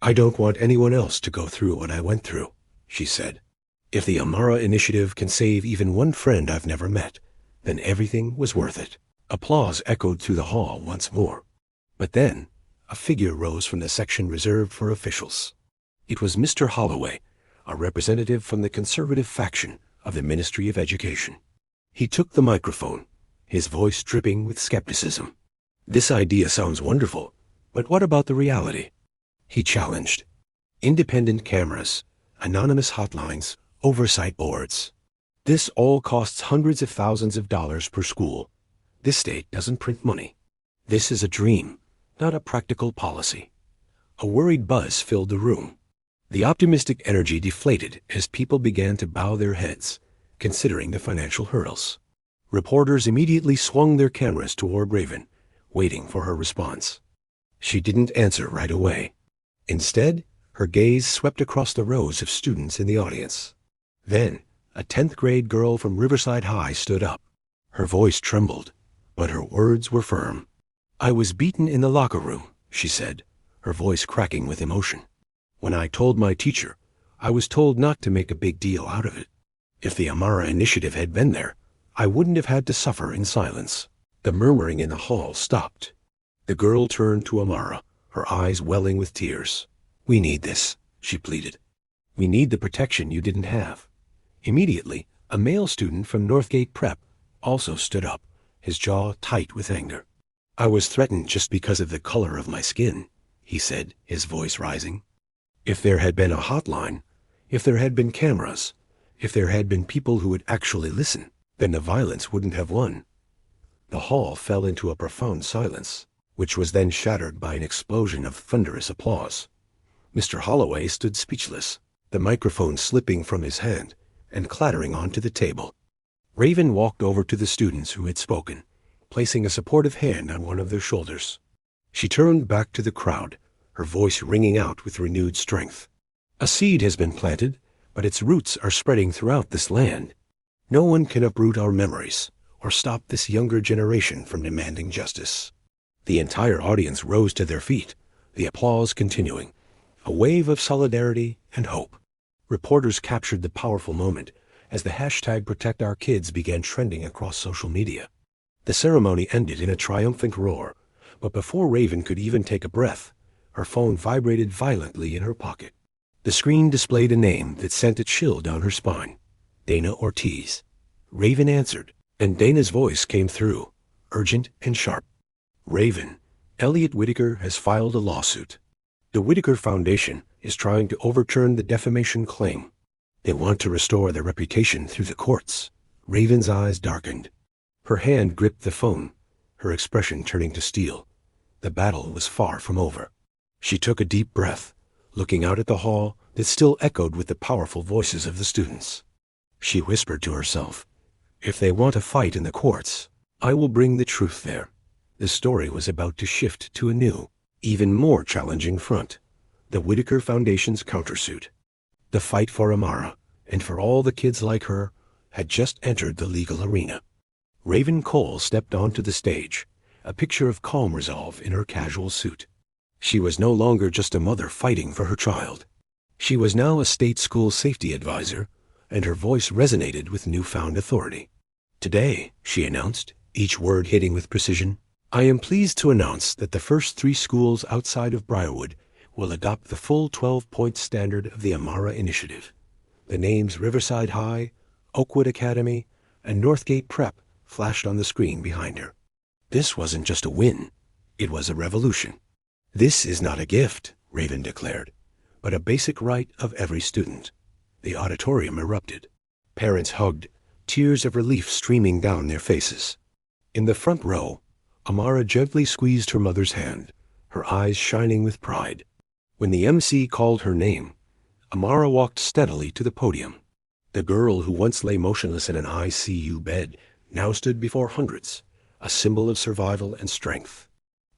"I don't want anyone else to go through what I went through," she said. "If the Amara Initiative can save even one friend I've never met, then everything was worth it." Applause echoed through the hall once more. But then, a figure rose from the section reserved for officials. It was Mr. Holloway, a representative from the conservative faction of the Ministry of Education. He took the microphone, his voice dripping with skepticism. "This idea sounds wonderful, but what about the reality?" He challenged. "Independent cameras, anonymous hotlines, oversight boards. This all costs hundreds of thousands of dollars per school. This state doesn't print money. This is a dream, not a practical policy." A worried buzz filled the room. The optimistic energy deflated as people began to bow their heads, considering the financial hurdles. Reporters immediately swung their cameras toward Raven, waiting for her response. She didn't answer right away. Instead, her gaze swept across the rows of students in the audience. Then, a 10th grade girl from Riverside High stood up. Her voice trembled, but her words were firm. "I was beaten in the locker room," she said, her voice cracking with emotion. "When I told my teacher, I was told not to make a big deal out of it. If the Amara Initiative had been there, I wouldn't have had to suffer in silence." The murmuring in the hall stopped. The girl turned to Amara, her eyes welling with tears. "We need this," she pleaded. "We need the protection you didn't have." Immediately, a male student from Northgate Prep also stood up, his jaw tight with anger. "I was threatened just because of the color of my skin," he said, his voice rising. "If there had been a hotline, if there had been cameras, if there had been people who would actually listen, then the violence wouldn't have won." The hall fell into a profound silence, which was then shattered by an explosion of thunderous applause. Mr. Holloway stood speechless, the microphone slipping from his hand and clattering onto the table. Raven walked over to the students who had spoken, placing a supportive hand on one of their shoulders. She turned back to the crowd, her voice ringing out with renewed strength. "A seed has been planted, but its roots are spreading throughout this land. No one can uproot our memories or stop this younger generation from demanding justice." The entire audience rose to their feet, the applause continuing, a wave of solidarity and hope. Reporters captured the powerful moment as the hashtag #ProtectOurKids began trending across social media. The ceremony ended in a triumphant roar, but before Raven could even take a breath, her phone vibrated violently in her pocket. The screen displayed a name that sent a chill down her spine. Dana Ortiz. Raven answered, and Dana's voice came through, urgent and sharp. "Raven, Elliot Whitaker has filed a lawsuit. The Whitaker Foundation is trying to overturn the defamation claim. They want to restore their reputation through the courts." Raven's eyes darkened. Her hand gripped the phone, her expression turning to steel. The battle was far from over. She took a deep breath, looking out at the hall that still echoed with the powerful voices of the students. She whispered to herself, "If they want a fight in the courts, I will bring the truth there." The story was about to shift to a new, even more challenging front, the Whitaker Foundation's countersuit. The fight for Amara, and for all the kids like her, had just entered the legal arena. Raven Cole stepped onto the stage, a picture of calm resolve in her casual suit. She was no longer just a mother fighting for her child. She was now a state school safety advisor, and her voice resonated with newfound authority. "Today," she announced, each word hitting with precision, "I am pleased to announce that the first 3 schools outside of Briarwood will adopt the full 12-point standard of the Amara Initiative." The names Riverside High, Oakwood Academy, and Northgate Prep flashed on the screen behind her. This wasn't just a win, it was a revolution. "This is not a gift," Raven declared, "but a basic right of every student." The auditorium erupted. Parents hugged, tears of relief streaming down their faces. In the front row, Amara gently squeezed her mother's hand, her eyes shining with pride. When the MC called her name, Amara walked steadily to the podium. The girl who once lay motionless in an ICU bed now stood before hundreds, a symbol of survival and strength.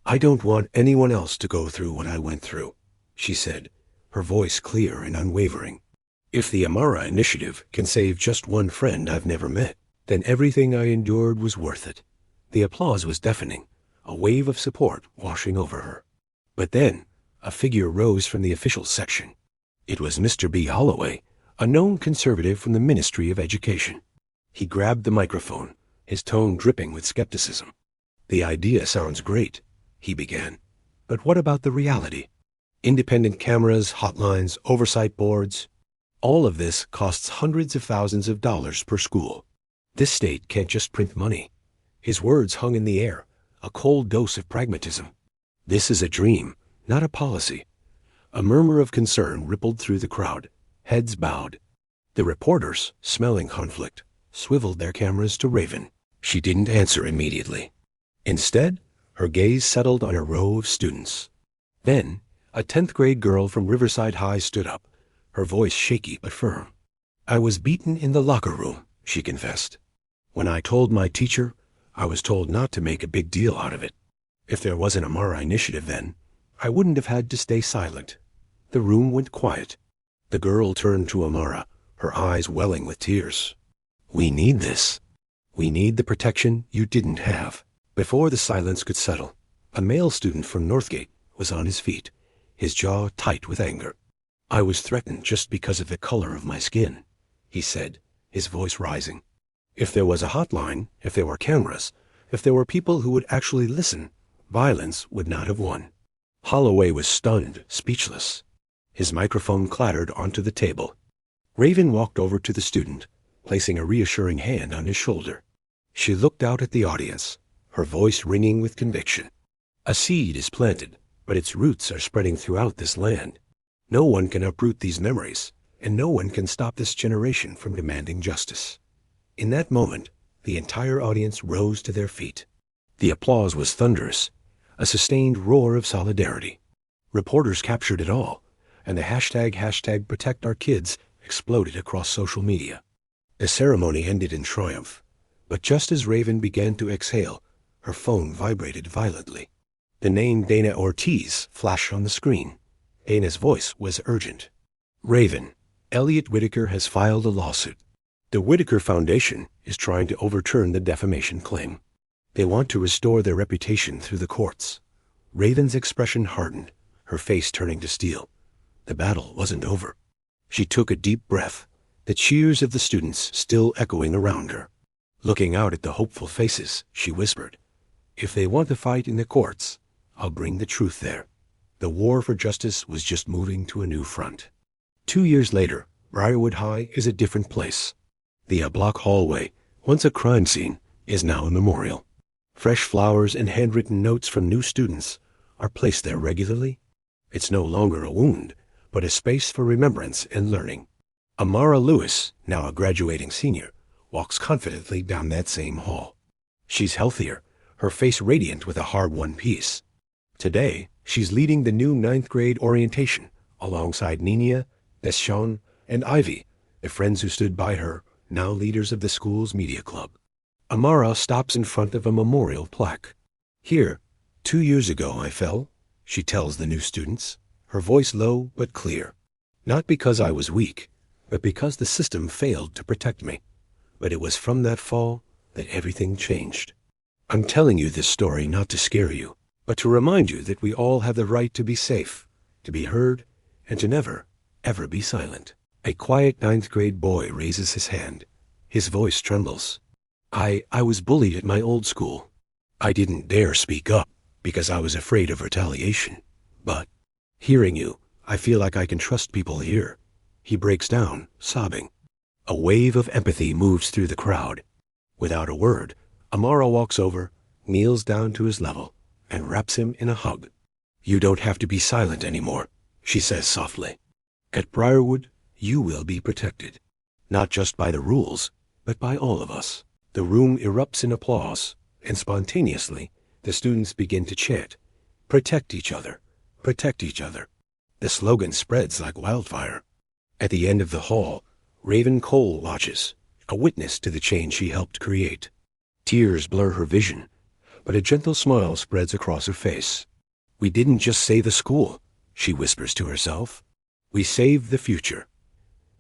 "I don't want anyone else to go through what I went through," she said, her voice clear and unwavering. "If the Amara Initiative can save just one friend I've never met, then everything I endured was worth it." The applause was deafening, a wave of support washing over her. But then, a figure rose from the officials section. It was Mr. B. Holloway, a known conservative from the Ministry of Education. He grabbed the microphone, his tone dripping with skepticism. "The idea sounds great," he began. "But what about the reality? Independent cameras, hotlines, oversight boards. All of this costs hundreds of thousands of dollars per school. This state can't just print money." His words hung in the air, a cold dose of pragmatism. "This is a dream, not a policy." A murmur of concern rippled through the crowd, heads bowed. The reporters, smelling conflict, swiveled their cameras to Raven. She didn't answer immediately. Instead, her gaze settled on a row of students. Then, a 10th grade girl from Riverside High stood up, her voice shaky but firm. "I was beaten in the locker room," she confessed. When I told my teacher, I was told not to make a big deal out of it. If there was an Amara initiative then, I wouldn't have had to stay silent. The room went quiet. The girl turned to Amara, her eyes welling with tears. We need this. We need the protection you didn't have. Before the silence could settle, a male student from Northgate was on his feet, his jaw tight with anger. I was threatened just because of the color of my skin, he said, his voice rising. If there was a hotline, if there were cameras, if there were people who would actually listen, violence would not have won. Holloway was stunned, speechless. His microphone clattered onto the table. Raven walked over to the student, placing a reassuring hand on his shoulder. She looked out at the audience, her voice ringing with conviction. A seed is planted, but its roots are spreading throughout this land. No one can uproot these memories, and no one can stop this generation from demanding justice. In that moment, the entire audience rose to their feet. The applause was thunderous, a sustained roar of solidarity. Reporters captured it all, and the hashtag #ProtectOurKids exploded across social media. The ceremony ended in triumph, but just as Raven began to exhale, her phone vibrated violently. The name Dana Ortiz flashed on the screen. Dana's voice was urgent. Raven, Elliot Whitaker has filed a lawsuit. The Whitaker Foundation is trying to overturn the defamation claim. They want to restore their reputation through the courts. Raven's expression hardened, her face turning to steel. The battle wasn't over. She took a deep breath, the cheers of the students still echoing around her. Looking out at the hopeful faces, she whispered, "If they want to fight in the courts, I'll bring the truth there." The war for justice was just moving to a new front. 2 years later, Briarwood High is a different place. The A-block hallway, once a crime scene, is now a memorial. Fresh flowers and handwritten notes from new students are placed there regularly. It's no longer a wound, but a space for remembrance and learning. Amara Lewis, now a graduating senior, walks confidently down that same hall. She's healthier, her face radiant with a hard-won peace. Today, she's leading the new 9th grade orientation alongside Nina, Deschon, and Ivy, the friends who stood by her, now leaders of the school's media club. Amara stops in front of a memorial plaque. "Here, 2 years ago I fell," she tells the new students, her voice low but clear. "Not because I was weak, but because the system failed to protect me. But it was from that fall that everything changed. I'm telling you this story not to scare you, but to remind you that we all have the right to be safe, to be heard, and to never, ever be silent." A quiet 9th grade boy raises his hand. His voice trembles. I was bullied at my old school. I didn't dare speak up because I was afraid of retaliation. But hearing you, I feel like I can trust people here." He breaks down, sobbing. A wave of empathy moves through the crowd. Without a word, Amara walks over, kneels down to his level, and wraps him in a hug. "You don't have to be silent anymore," she says softly. "At Briarwood, you will be protected. Not just by the rules, but by all of us." The room erupts in applause, and spontaneously, the students begin to chant, "Protect each other, protect each other." The slogan spreads like wildfire. At the end of the hall, Raven Cole watches, a witness to the change she helped create. Tears blur her vision, but a gentle smile spreads across her face. "We didn't just save a school," she whispers to herself. "We saved the future."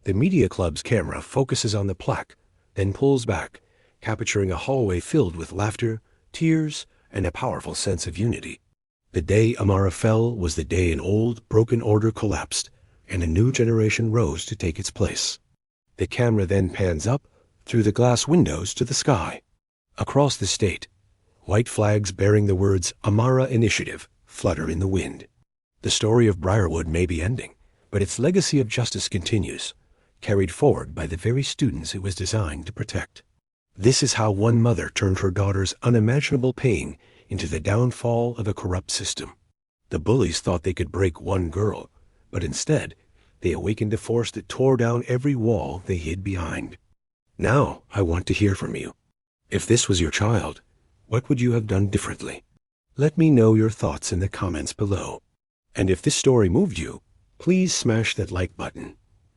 The media club's camera focuses on the plaque, then pulls back, capturing a hallway filled with laughter, tears, and a powerful sense of unity. The day Amara fell was the day an old, broken order collapsed, and a new generation rose to take its place. The camera then pans up, through the glass windows to the sky. Across the state, white flags bearing the words Amara Initiative flutter in the wind. The story of Briarwood may be ending, but its legacy of justice continues, carried forward by the very students it was designed to protect. This is how one mother turned her daughter's unimaginable pain into the downfall of a corrupt system. The bullies thought they could break one girl, but instead, they awakened a force that tore down every wall they hid behind. Now, I want to hear from you. If this was your child, what would you have done differently? Let me know your thoughts in the comments below. And if this story moved you, please smash that like button.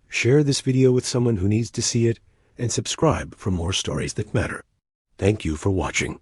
Share this video with someone who needs to see it, and subscribe for more stories that matter. Thank you for watching.